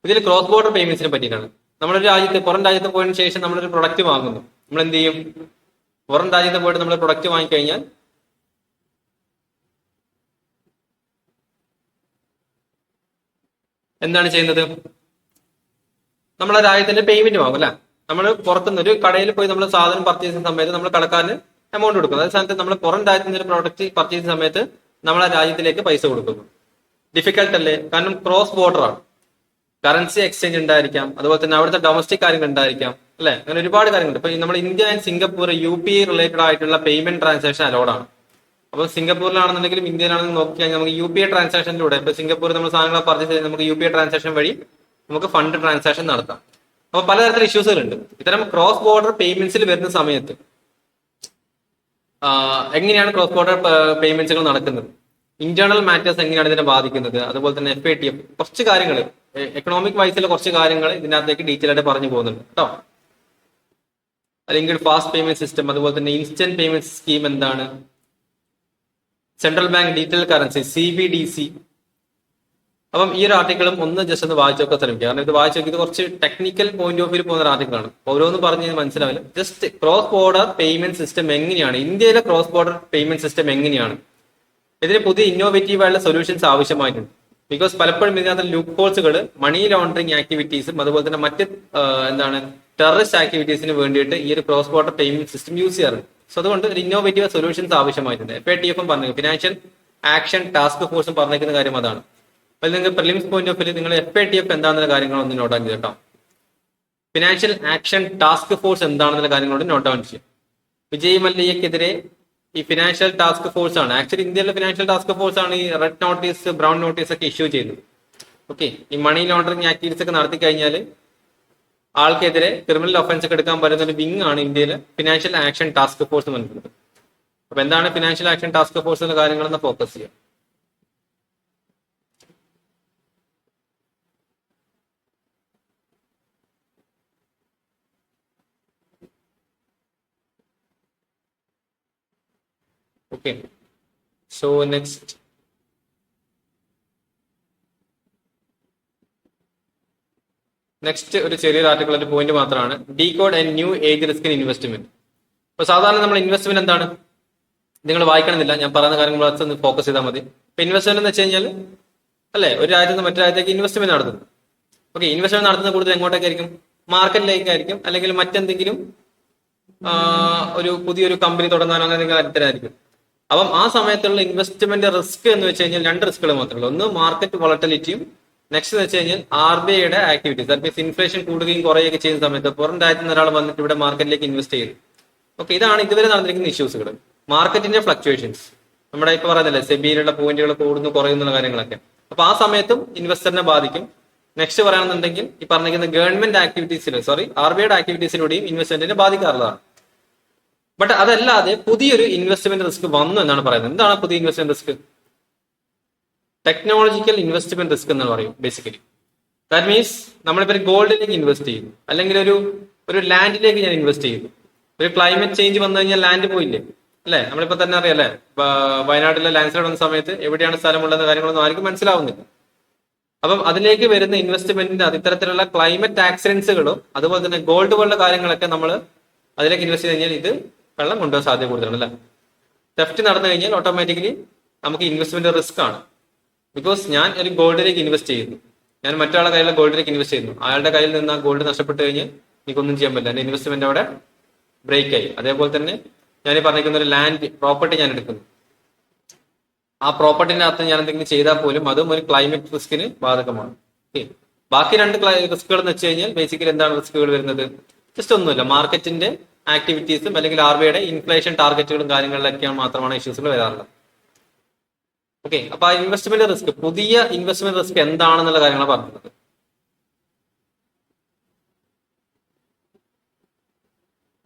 ഇതിൽ ക്രോസ് ബോർഡർ പേയ്മെന്റ്സിനെ പറ്റിയിട്ടാണ്. നമ്മളൊരു രാജ്യത്ത് പുറം രാജ്യത്ത് പോയതിനു ശേഷം നമ്മളൊരു പ്രൊഡക്റ്റ് വാങ്ങുന്നു. നമ്മൾ എന്ത് ചെയ്യും, പുറം രാജ്യത്ത് പോയിട്ട് നമ്മൾ പ്രൊഡക്റ്റ് വാങ്ങിക്കഴിഞ്ഞാൽ എന്താണ് ചെയ്യുന്നത്, നമ്മളെ രാജ്യത്തിന്റെ പേയ്മെന്റ് വാങ്ങും അല്ലെ. നമ്മൾ പുറത്തുനിന്ന് ഒരു കടയിൽ പോയി നമ്മൾ സാധനം പർച്ചേസ് ചെയ്യുന്ന സമയത്ത് നമ്മൾ കടക്കാരന് എമൗണ്ട് കൊടുക്കുന്നു. അതേ സ്ഥാനത്ത് നമ്മൾ പുറം രാജ്യത്ത് നിന്ന് ഒരു പ്രോഡക്റ്റ് പർച്ചേസ് ചെയ്യുന്ന സമയത്ത് നമ്മളെ രാജ്യത്തിലേക്ക് പൈസ കൊടുക്കുന്നു. ഡിഫിക്കൽട്ട് അല്ലേ? കാരണം ക്രോസ് ബോർഡർ ആണ്. കറൻസി എക്സ്ചേഞ്ച് ഉണ്ടായിരിക്കാം, അതുപോലെ തന്നെ അവിടുത്തെ ഡൊമസ്റ്റിക് കാര്യങ്ങൾ ഉണ്ടായിരിക്കാം അല്ലെ. അങ്ങനെ ഒരുപാട് കാര്യങ്ങളുണ്ട്. ഇപ്പൊ നമ്മൾ India and Singapore UPI related ആയിട്ടുള്ള പേയ്മെന്റ് ട്രാൻസാക്ഷൻ അലോഡ് ആണ്. അപ്പൊ സിംഗപ്പൂരിലാണെന്നുണ്ടെങ്കിലും ഇന്ത്യയിലാണെങ്കിലും നോക്കി കഴിഞ്ഞാൽ നമുക്ക് UPI ട്രാൻസാക്ഷനിലൂടെ, ഇപ്പൊ സിംഗപ്പൂർ നമ്മൾ സാധനങ്ങൾ പർച്ചേസ് ചെയ്ത് നമുക്ക് UPI ട്രാൻസാക്ഷൻ വഴി നമുക്ക് ഫണ്ട് ട്രാൻസാക്ഷൻ നടത്താം. അപ്പൊ പലതരത്തിലുള്ള ഇഷ്യൂസുകളുണ്ട്. ഇത്തരം ക്രോസ് ബോർഡർ പേയ്മെന്റ്സിൽ വരുന്ന സമയത്ത് എങ്ങനെയാണ് ക്രോസ് ബോർഡർ പേയ്മെന്റ്സുകൾ നടക്കുന്നത്, ഇന്റേണൽ മാറ്റേഴ്സ് എങ്ങനെയാണ് ഇതിനെ ബാധിക്കുന്നത്, അതുപോലെ തന്നെ FATF കുറച്ച് കാര്യങ്ങൾ, എക്കണോമിക് വൈസിലെ കുറച്ച് കാര്യങ്ങൾ ഇതിനകത്തേക്ക് ഡീറ്റെയിൽ ആയിട്ട് പറഞ്ഞു പോകുന്നുണ്ട് കേട്ടോ. അല്ലെങ്കിൽ ഫാസ്റ്റ് പേയ്മെന്റ് സിസ്റ്റം, അതുപോലെ തന്നെ ഇൻസ്റ്റന്റ് പേയ്മെന്റ് സ്കീം എന്താണ്, central bank digital currency CBDC. അപ്പം ഈ ഒരു ആർട്ടിക്കിളും ഒന്ന് ജസ്റ്റ് ഒന്ന് വായിച്ചു നോക്കാൻ ശ്രമിക്കുക. കാരണം ഇത് വായിച്ചു നോക്കി, ഇത് കുറച്ച് ടെക്നിക്കൽ പോയിന്റ് ഓഫ് വ്യൂ പോകുന്ന ആർട്ടിക്കിളാണ്. ഓരോന്നും പറഞ്ഞ് മനസ്സിലാവില്ല. Just cross border payment system എങ്ങനെയാണ്, ഇന്ത്യയിലെ ക്രോസ് ബോർഡർ പേയ്മെന്റ് സിസ്റ്റം എങ്ങനെയാണ്, ഇതിന് പുതിയ ഇന്നോവേറ്റീവ് ആയിട്ടുള്ള സൊല്യൂഷൻസ് ആവശ്യമായിട്ടുണ്ട്. ബിക്കോസ് പലപ്പോഴും ഇതിനകത്ത് ലൂപ്പ് ഹോൾസുകൾ മണി ലോണ്ടറിങ് ആക്ടിവിറ്റീസും അതുപോലെ തന്നെ മറ്റ് ടെററിസ്റ്റ് ആക്ടിവിറ്റീസിന് വേണ്ടിയിട്ട് ഈ ഒരു cross border payment system use ചെയ്യാറുണ്ട്. സോ അതുകൊണ്ട് ഒരു ഇന്നോവേറ്റീവ് സൊല്യൂഷൻസ് ആവശ്യമായിട്ടുണ്ട്. FATF പറഞ്ഞു, ഫിനാൻഷ്യൽ ആക്ഷൻ ടാസ്ക് ഫോഴ്സും പറഞ്ഞിരിക്കുന്ന കാര്യം അതാണ്. അപ്പോൾ നിങ്ങൾ പ്രിലിംസ് പോയിന്റ് ഓഫ് വ്യൂ നിങ്ങൾ FATF എന്താണെന്നുള്ള കാര്യങ്ങളൊന്ന് നോട്ട് ഡൗൺ ചെയ്തോ. ഫിനാൻഷ്യൽ ആക്ഷൻ ടാസ്ക് ഫോഴ്സ് എന്താണെന്നുള്ള കാര്യങ്ങളോട് നോട്ട് ഡൗൺ ചെയ്യും. വിജയ് മല്യക്കെതിരെ ഈ ഫിനാൻഷ്യൽ ടാസ്ക് ഫോഴ്സ് ആണ്, ആക്ച്വലി ഇന്ത്യയിലെ ഫിനാൻഷ്യൽ ടാസ്ക് ഫോഴ്സ് ആണ് ഈ റെഡ് നോട്ടീസ് ബ്രൗൺ നോട്ടീസ് ഒക്കെ ഇഷ്യൂ ചെയ്യുന്നത്. ഓക്കെ, ഈ മണി ലോണ്ടറിങ് ആക്ടിവിറ്റീസ് ഒക്കെ നടത്തി കഴിഞ്ഞാൽ ആൾക്കെതിരെ ക്രിമിനൽ ഒഫൻസ് ഒക്കെ എടുക്കാൻ പറ്റുന്ന ഒരു വിങ് ആണ് ഇന്ത്യയിലെ ഫിനാൻഷ്യൽ ആക്ഷൻ ടാസ്ക് ഫോഴ്സ് എന്ന് പറയുന്നത്. അപ്പൊ എന്താണ് ഫിനാൻഷ്യൽ ആക്ഷൻ ടാസ്ക് ഫോഴ്സ് എന്ന കാര്യങ്ങളെന്ന് ഫോക്കസ് ചെയ്യാം. ഓക്കെ, സോ നെക്സ്റ്റ് ഒരു ചെറിയൊരു ആർട്ടിക്കിൾ ഒരു പോയിന്റ് മാത്രമാണ്. Decode and new age risk in investment. അപ്പൊ സാധാരണ നമ്മൾ ഇൻവെസ്റ്റ്മെന്റ് എന്താണ് നിങ്ങൾ വായിക്കണമെന്നില്ല, ഞാൻ പറയുന്ന കാര്യങ്ങൾ ഒന്ന് ഫോക്കസ് ചെയ്താൽ മതി. ഇപ്പൊ ഇൻവെസ്റ്റ്മെന്റ് എന്ന് വെച്ച് കഴിഞ്ഞാൽ അല്ലെ, ഒരു രാജ്യത്ത് നിന്ന് മറ്റു രാജ്യത്തേക്ക് ഇൻവെസ്റ്റ്മെന്റ് നടത്തുന്നു. ഓക്കെ, ഇൻവെസ്റ്റ്മെന്റ് നടത്തുന്ന കൂടുതൽ എങ്ങോട്ടേക്കായിരിക്കും? മാർക്കറ്റിലേക്കായിരിക്കും, അല്ലെങ്കിൽ മറ്റെന്തെങ്കിലും ഒരു പുതിയൊരു കമ്പനി തുടങ്ങാനോ അങ്ങനെ എന്തെങ്കിലും കാര്യത്തിലായിരിക്കും. അപ്പം ആ സമയത്തുള്ള ഇൻവെസ്റ്റ്മെന്റ് റിസ്ക് എന്ന് വെച്ച് കഴിഞ്ഞാൽ രണ്ട് റിസ്കുകൾ മാത്രമേ ഉള്ളൂ. ഒന്ന് മാർക്കറ്റ് വോളറ്റിലിറ്റിയും, നെക്സ്റ്റ് എന്ന് വെച്ച് കഴിഞ്ഞാൽ RBIയുടെ ആക്ടിവിറ്റീസ്. ദാറ്റ് മീൻസ് ഇൻഫ്ലേഷൻ കൂടുകയും കുറയുകയൊക്കെ ചെയ്യുന്ന സമയത്ത് പുറം രാജ്യത്ത് നിന്ന് ഒരാൾ വന്നിട്ട് ഇവിടെ മാർക്കറ്റിലേക്ക് ഇൻവെസ്റ്റ് ചെയ്തു. ഓക്കെ, ഇതാണ് ഇതുവരെ നടന്നിരിക്കുന്ന ഇഷ്യൂസുകൾ. മാർക്കറ്റിന്റെ ഫ്ലക്ച്വേഷൻസ്, നമ്മുടെ ഇപ്പൊ പറയുന്നില്ലേ സെബിയിലുള്ള പോയിന്റുകൾ കൂടുന്നു കുറയുന്നുള്ള കാര്യങ്ങളൊക്കെ. അപ്പൊ ആ സമയത്തും ഇൻവെസ്റ്ററിനെ ബാധിക്കും. നെക്സ്റ്റ് പറയുകയാണെന്നുണ്ടെങ്കിൽ ഈ പറഞ്ഞിരിക്കുന്ന ഗവൺമെന്റ് ആക്ടിവിറ്റീസിൽ RBIയുടെ ആക്ടിവിറ്റീസിലൂടെയും ഇൻവെസ്റ്റ്മെന്റിനെ ബാധിക്കാറുള്ളതാണ്. ബട്ട് അതല്ലാതെ പുതിയൊരു ഇൻവെസ്റ്റ്മെന്റ് റിസ്ക് വന്നു എന്നാണ് പറയുന്നത്. എന്താണ് പുതിയ investment risk? Technological investment risk എന്ന് പറയും ബേസിക്കലി. ദാറ്റ് മീൻസ് നമ്മളിപ്പോൾ ഗോൾഡിലേക്ക് ഇൻവെസ്റ്റ് ചെയ്യുന്നു, അല്ലെങ്കിൽ ഒരു ലാൻഡിലേക്ക് ഞാൻ ഇൻവെസ്റ്റ് ചെയ്യുന്നു. ഒരു ക്ലൈമറ്റ് ചേഞ്ച് വന്നു കഴിഞ്ഞാൽ ലാൻഡ് പോയില്ലേ അല്ലെ? നമ്മളിപ്പോ തന്നെ അറിയാം വയനാട്ടിലെ ലാൻഡ് സ്ലൈഡ് വന്ന സമയത്ത് എവിടെയാണ് സ്ഥലമുള്ളതെന്ന കാര്യങ്ങളൊന്നും ആർക്കും മനസ്സിലാവുന്നില്ല. അപ്പം അതിലേക്ക് വരുന്ന ഇൻവെസ്റ്റ്മെന്റിന്റെ ഇത്തരത്തിലുള്ള ക്ലൈമറ്റ് ആക്സിഡൻസുകളും അതുപോലെ തന്നെ ഗോൾഡ് പോലുള്ള കാര്യങ്ങളൊക്കെ നമ്മൾ അതിലേക്ക് ഇൻവെസ്റ്റ് ചെയ്ത് കഴിഞ്ഞാൽ ഇത് വെള്ളം കൊണ്ടുപോകാൻ സാധ്യത കൂടുതലാണ് അല്ലെ. തെഫ്റ്റ് നടന്നു കഴിഞ്ഞാൽ ഓട്ടോമാറ്റിക്കലി നമുക്ക് ഇൻവെസ്റ്റ്മെന്റ് റിസ്ക് ആണ്. ബിക്കോസ് ഞാൻ ഒരു ഗോൾഡിലേക്ക് ഇൻവെസ്റ്റ് ചെയ്യുന്നു, ഞാൻ മറ്റൊരാളുടെ കയ്യിലുള്ള ഗോൾഡിലേക്ക് ഇൻവെസ്റ്റ് ചെയ്യുന്നു, അയാളുടെ കയ്യിൽ നിന്ന് ആ ഗോൾഡ് നഷ്ടപ്പെട്ട് കഴിഞ്ഞാൽ എനിക്കൊന്നും ചെയ്യാൻ പറ്റില്ല, എന്റെ ഇൻവെസ്റ്റ്മെന്റ് അവിടെ ബ്രേക്ക് ആയി. അതേപോലെ തന്നെ ഞാൻ ഈ പറഞ്ഞിരിക്കുന്ന ഒരു ലാൻഡ് പ്രോപ്പർട്ടി ഞാൻ എടുക്കുന്നു, ആ പ്രോപ്പർട്ടിന്റെ അകത്ത് ഞാൻ എന്തെങ്കിലും ചെയ്താൽ പോലും അതും ഒരു ക്ലൈമറ്റ് റിസ്കിന് ബാധകമാണ്. ഓക്കെ, ബാക്കി രണ്ട് റിസ്കുകൾ എന്ന് വെച്ച് കഴിഞ്ഞാൽ ബേസിക്കലി എന്താണ് റിസ്കുകൾ വരുന്നത്? ജസ്റ്റ് ഒന്നുമില്ല, മാർക്കറ്റിന്റെ ആക്ടിവിറ്റീസും അല്ലെങ്കിൽ RBIയുടെ ഇൻഫ്ലേഷൻ ടാർഗറ്റുകളും കാര്യങ്ങളിലൊക്കെയാണ് മാത്രമാണ് ഇഷ്യൂസുകൾ വരാറുള്ളത്. ഓക്കെ, അപ്പൊ ആ ഇൻവെസ്റ്റ്മെന്റ് റിസ്ക്, പുതിയ ഇൻവെസ്റ്റ്മെന്റ് റിസ്ക് എന്താണെന്നുള്ള കാര്യങ്ങളാണ് പറഞ്ഞത്.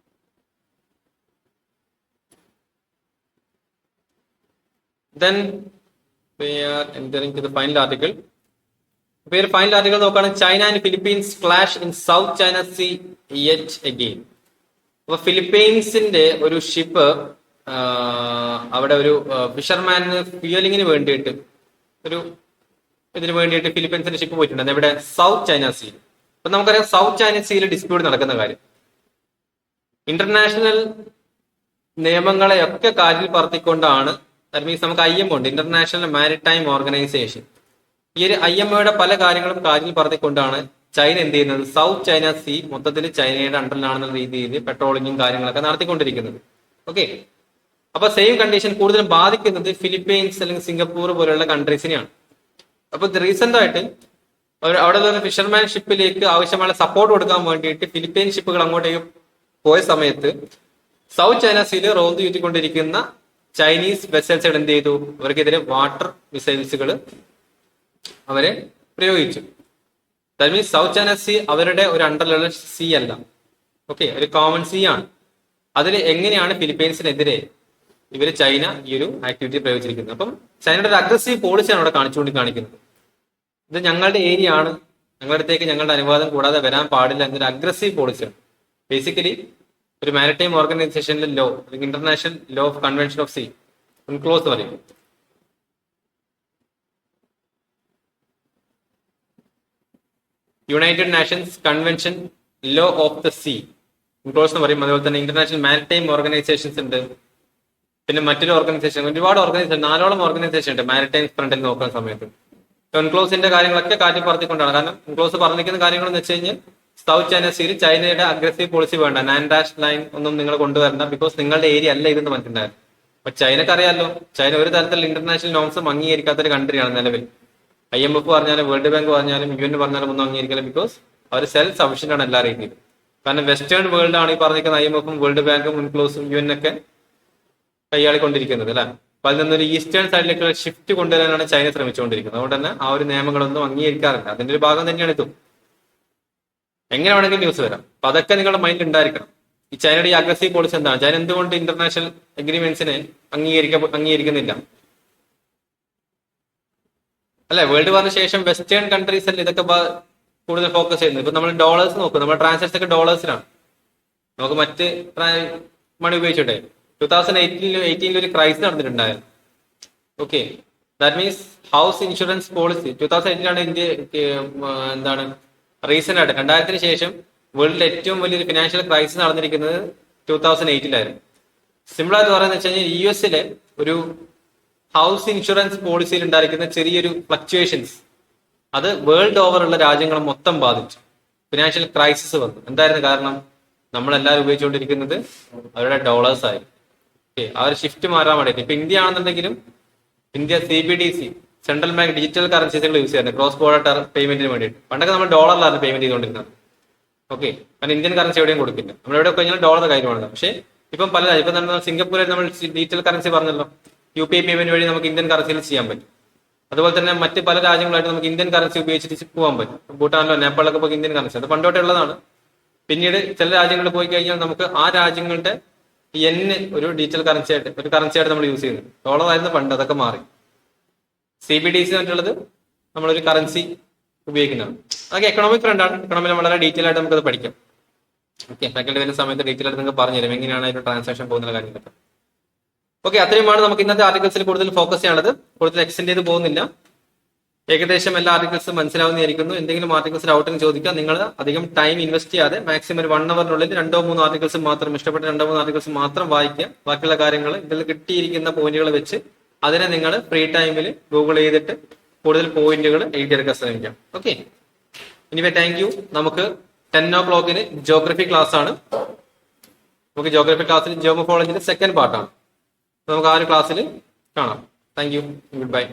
Then we are entering to the final article. Final article നോക്കുകയാണെങ്കിൽ China and Philippines clash in South China Sea yet again. അപ്പൊ ഫിലിപ്പീൻസിന്റെ ഒരു ഷിപ്പ് അവിടെ ഒരു ഫിഷർമാന് ഫ്യൂലിങ്ങിന് വേണ്ടിയിട്ട് ഇതിന് വേണ്ടിയിട്ട് ഫിലിപ്പീൻസിന്റെ ഷിപ്പ് പോയിട്ടുണ്ട്. എവിടെ? സൗത്ത് ചൈന സീയിൽ. അപ്പൊ നമുക്കറിയാം സൗത്ത് ചൈന സീയിൽ ഡിസ്പ്യൂട്ട് നടക്കുന്ന കാര്യം ഇന്റർനാഷണൽ നിയമങ്ങളെയൊക്കെ കാറ്റിൽ പറത്തിക്കൊണ്ടാണ്. ദാറ്റ് മീൻസ് നമുക്ക് IMO ഉണ്ട്, ഇന്റർനാഷണൽ മാരിടൈം ഓർഗനൈസേഷൻ. ഈ ഒരു IMOയുടെ പല കാര്യങ്ങളും കാറ്റിൽ പറത്തിക്കൊണ്ടാണ് ചൈന എന്ത് ചെയ്യുന്നത്? സൗത്ത് ചൈന സീ മൊത്തത്തിൽ ചൈനയുടെ അണ്ടറിലാണെന്ന രീതിയിൽ പെട്രോളിങ്ങും കാര്യങ്ങളൊക്കെ നടത്തിക്കൊണ്ടിരിക്കുന്നത്. ഓക്കെ, അപ്പൊ സെയിം കണ്ടീഷൻ കൂടുതലും ബാധിക്കുന്നത് ഫിലിപ്പീൻസ് അല്ലെങ്കിൽ സിംഗപ്പൂർ പോലെയുള്ള കൺട്രീസിനെയാണ്. അപ്പൊ റീസെന്റ് ആയിട്ട് അവിടെ നിന്ന് ഫിഷർമാൻ ഷിപ്പിലേക്ക് ആവശ്യമായ സപ്പോർട്ട് കൊടുക്കാൻ വേണ്ടിയിട്ട് ഫിലിപ്പീൻ ഷിപ്പുകൾ അങ്ങോട്ടേക്ക് പോയ സമയത്ത് സൗത്ത് ചൈന സീയിൽ റോന്ത് ചുറ്റിക്കൊണ്ടിരിക്കുന്ന ചൈനീസ് വെസൽസുകൾ എന്ത് ചെയ്തു? അവർക്കെതിരെ വാട്ടർ മിസൈൽസുകൾ അവരെ പ്രയോഗിച്ചു. That means south China sea അവരുടെ ഒരു അണ്ടറിലുള്ള സീ അല്ല, ഓക്കെ, ഒരു കോമൺ സീ ആണ്. അതിൽ എങ്ങനെയാണ് ഫിലിപ്പീൻസിനെതിരെ ചൈന ഈ ഒരു ആക്ടിവിറ്റി പ്രയോഗിച്ചിരിക്കുന്നത്? അപ്പം ചൈനയുടെ ഒരു അഗ്രസീവ് പോളിസിയാണ് അവിടെ കാണിക്കുന്നത്. ഇത് ഞങ്ങളുടെ ഏരിയ ആണ്, ഞങ്ങളുടെ അടുത്തേക്ക് ഞങ്ങളുടെ അനുവാദം കൂടാതെ വരാൻ പാടില്ല എന്നൊരു അഗ്രസീവ് പോളിസിയാണ്. ബേസിക്കലി ഒരു മാരിടൈം ഓർഗനൈസേഷനിലെ law, international law of convention of sea, UNCLOS എന്ന് പറയും. United nations convention law of the sea, UNCLOS എന്ന് പറയും. അതുപോലെ തന്നെ ഇന്റർനാഷണൽ മാരിടൈം ഓർഗനൈസേഷൻസ് ഉണ്ട്, പിന്നെ മറ്റൊരു ഓർഗനൈസേഷൻ, ഒരുപാട് ഓർഗനൈസേഷൻ, 4ഓളം ഓർഗനൈസേഷൻ ഉണ്ട് മാരിടൈം ഫ്രണ്ടിൽ നോക്കുന്ന സമയത്ത്. UNCLOSന്റെ കാര്യങ്ങളൊക്കെ കാറ്റി പറത്തിക്കൊണ്ടാണ്. കാരണം UNCLOS പറഞ്ഞിരിക്കുന്ന കാര്യങ്ങൾ എന്ന് വെച്ച് കഴിഞ്ഞാൽ സൗത്ത് ചൈന സീയിൽ ചൈനയുടെ അഗ്രസീവ് പോളിസി വേണ്ട, നാൻഡാഷ് ലൈൻ ഒന്നും നിങ്ങൾ കൊണ്ടുവരണ്ട, ബിക്കോസ് നിങ്ങളുടെ ഏരിയ അല്ല ഇതെന്ന് പറഞ്ഞിട്ടുണ്ടായിരുന്നു. അപ്പൊ ചൈനക്ക് അറിയാലോ, ചൈന ഒരു തരത്തിലുള്ള ഇന്റർനാഷണൽ നോംസും അംഗീകരിക്കാത്തൊരു കൺട്രിയാണ് നിലവിൽ. IMF പറഞ്ഞാലും വേൾഡ് ബാങ്ക് പറഞ്ഞാലും UN പറഞ്ഞാലും ഒന്നും അംഗീകരിക്കില്ല, ബിക്കോസ് അവർ സെൽഫ് സഫിഷ്യന്റ് ആണ് എല്ലാ രീതിയിലും. കാരണം വെസ്റ്റേൺ വേൾഡ് ആണ് ഈ പറഞ്ഞിരിക്കുന്ന IMFും വേൾഡ് ബാങ്കും UNCLOSും UN ഒക്കെ കൈയാളിക്കൊണ്ടിരിക്കുന്നത് അല്ലെ. അപ്പൊ അതിൽ നിന്നൊരു ഈസ്റ്റേൺ സൈഡിലേക്കുള്ള ഷിഫ്റ്റ് കൊണ്ടുവരാനാണ് ചൈന ശ്രമിച്ചുകൊണ്ടിരിക്കുന്നത്. അതുകൊണ്ട് തന്നെ ആ ഒരു നിയമങ്ങളൊന്നും അംഗീകരിക്കാറില്ല. അതിന്റെ ഒരു ഭാഗം തന്നെയാണ് ഇതും. എങ്ങനെ വേണമെങ്കിലും ന്യൂസ് വരാം. അപ്പൊ അതൊക്കെ നിങ്ങളുടെ മൈൻഡിൽ ഉണ്ടായിരിക്കണം. ഈ ചൈനയുടെ ഈ അഗ്രസീവ് പോളിസി എന്താണ്? ചൈന എന്തുകൊണ്ട് ഇന്റർനാഷണൽ അഗ്രിമെന്റ്സിനെ അംഗീകരിക്കുന്നില്ല അല്ലെ? വേൾഡ് വാറിന് ശേഷം വെസ്റ്റേൺ കൺട്രീസ് അല്ലേ ഇതൊക്കെ കൂടുതൽ ഫോക്കസ് ചെയ്യുന്നത്. ഇപ്പൊ നമ്മൾ ഡോളേഴ്സ് നോക്കും, നമ്മുടെ ട്രാൻസാക്ഷൻ ഒക്കെ ഡോളേഴ്സിലാണ്. നമുക്ക് മറ്റ് മണി ഉപയോഗിച്ചിട്ടെ 2018 ഒരു ക്രൈസിസ് നടന്നിട്ടുണ്ടായിരുന്നു. Okay, that means house insurance policy 2018 India എന്താണ് റീസെന്റ് ആയിട്ട് 2000 ശേഷം വേൾഡിലെ ഏറ്റവും വലിയൊരു ഫിനാൻഷ്യൽ ക്രൈസിസ് നടന്നിരിക്കുന്നത് 2008 സിമ്പിൾ ആയിട്ട് പറയുന്നത് വെച്ച് കഴിഞ്ഞാൽ US ഒരു ഹൗസ് ഇൻഷുറൻസ് പോളിസിയിൽ ഉണ്ടായിരിക്കുന്ന ചെറിയൊരു ഫ്ലക്ച്വേഷൻസ് അത് വേൾഡ് ഓവർ ഉള്ള രാജ്യങ്ങളെ മൊത്തം ബാധിച്ചു. ഫിനാൻഷ്യൽ ക്രൈസിസ് വന്നു. എന്തായിരുന്നു കാരണം? നമ്മളെല്ലാവരും ഉപയോഗിച്ചുകൊണ്ടിരിക്കുന്നത് അവരുടെ ഡോളേഴ്സ് ആയിരുന്നു. ഓക്കെ, ആ ഒരു ഷിഫ്റ്റ് മാറാൻ വേണ്ടിയിട്ട് ഇപ്പൊ ഇന്ത്യ ആണെന്നുണ്ടെങ്കിലും India CBDC central bank digital കറൻസീസുകൾ യൂസ് ചെയ്യുന്നത് ക്രോസ് ബോർഡർ പേയ്മെന്റിന് വേണ്ടിയിട്ട്. പണ്ടൊക്കെ നമ്മൾ ഡോളറിലാണ് പേയ്മെന്റ് ചെയ്തുകൊണ്ടിരുന്നത്. ഓക്കെ, കാരണം ഇന്ത്യൻ കറൻസി എവിടെയും കൊടുക്കില്ല. നമ്മൾ എവിടെ കഴിഞ്ഞാൽ ഡോളർ കാര്യമാണ്. പക്ഷേ ഇപ്പം പല ഇപ്പം നമ്മൾ സിംഗപ്പൂരിൽ നമ്മൾ ഡിജിറ്റൽ കറൻസി പറഞ്ഞല്ലോ, UPI പേയ്മെന്റ് വഴി നമുക്ക് ഇന്ത്യൻ കറൻസിയിൽ ചെയ്യാൻ പറ്റും. അതുപോലെ തന്നെ മറ്റ് പല രാജ്യങ്ങളായിട്ട് നമുക്ക് ഇന്ത്യൻ കറൻസി ഉപയോഗിച്ചിട്ട് പോകാൻ പറ്റും. ഭൂട്ടാനിലോ നേപ്പാളിലൊക്കെ പോയി ഇന്ത്യൻ കറൻസി അത് പണ്ടോട്ടേ ഉള്ളതാണ്. പിന്നീട് ചില രാജ്യങ്ങളിൽ പോയി കഴിഞ്ഞാൽ നമുക്ക് ആ രാജ്യങ്ങളുടെ ഒരു ഡിജിറ്റൽ കറൻസി ആയിട്ട് നമ്മൾ യൂസ് ചെയ്യുന്നത്. ഡോളർ ആയിരുന്നു പണ്ട്, അതൊക്കെ മാറി. CBDC എന്നിട്ടുള്ളത് നമ്മളൊരു കറൻസി ഉപയോഗിക്കുന്നതാണ്. അതൊക്കെ എക്കണോമിക് ഫ്രണ്ടാണ്. എക്കണോമിയിൽ വളരെ ഡീറ്റെയിൽ ആയിട്ട് നമുക്കത് പഠിക്കാം. ഓക്കെ, ഫാക്കൽറ്റി വരുന്ന സമയത്ത് ഡീറ്റെയിൽ ആയിട്ട് നിങ്ങൾക്ക് പറഞ്ഞുതരും എങ്ങനെയാണ് അതിന്റെ ട്രാൻസാക്ഷൻ പോകുന്ന കാര്യങ്ങളൊക്കെ. ഓക്കെ, അത്രയുമാണ് നമുക്ക് ഇന്നത്തെ ആർട്ടിക്കിൾസിൽ കൂടുതൽ ഫോക്കസ് ചെയ്യാനുള്ളത്. കൂടുതൽ എക്സ്റ്റെൻഡ് ചെയ്ത് പോകുന്നില്ല. ഏകദേശം എല്ലാ ആർട്ടിക്കിൾസും മനസ്സിലാവുന്നതായിരിക്കുന്നു. എന്തെങ്കിലും ആർട്ടിക്കിൾസ് ഡൗട്ടിന് ചോദിക്കാം. നിങ്ങൾ അധികം ടൈം ഇൻവെസ്റ്റ് ചെയ്യാതെ മാക്സിമം ഒരു 1 അവറിനുള്ളിൽ 2-3 ആർട്ടിക്കിൾസ് മാത്രം, ഇഷ്ടപ്പെട്ട 2-3 ആർട്ടിക്കിൾസ് മാത്രം വായിക്കുക. ബാക്കിയുള്ള കാര്യങ്ങൾ ഇതിൽ കിട്ടിയിരിക്കുന്ന പോയിന്റുകൾ വെച്ച് അതിനെ നിങ്ങൾ ഫ്രീ ടൈമിൽ ഗൂഗിൾ ചെയ്തിട്ട് കൂടുതൽ പോയിന്റുകൾ എഴുതിയെടുക്കാൻ ശ്രമിക്കാം. Okay, anyway thank you. നമുക്ക് 10 o'clock ജോഗ്രഫി ക്ലാസ് ആണ്. നമുക്ക് ജോഗ്രഫി ക്ലാസ്സിൽ ജിയോമോഫോളജിന്റെ സെക്കൻഡ് പാർട്ടാണ്. നമുക്ക് ആ ഒരു ക്ലാസ്സിൽ കാണാം. Thank you, good bye.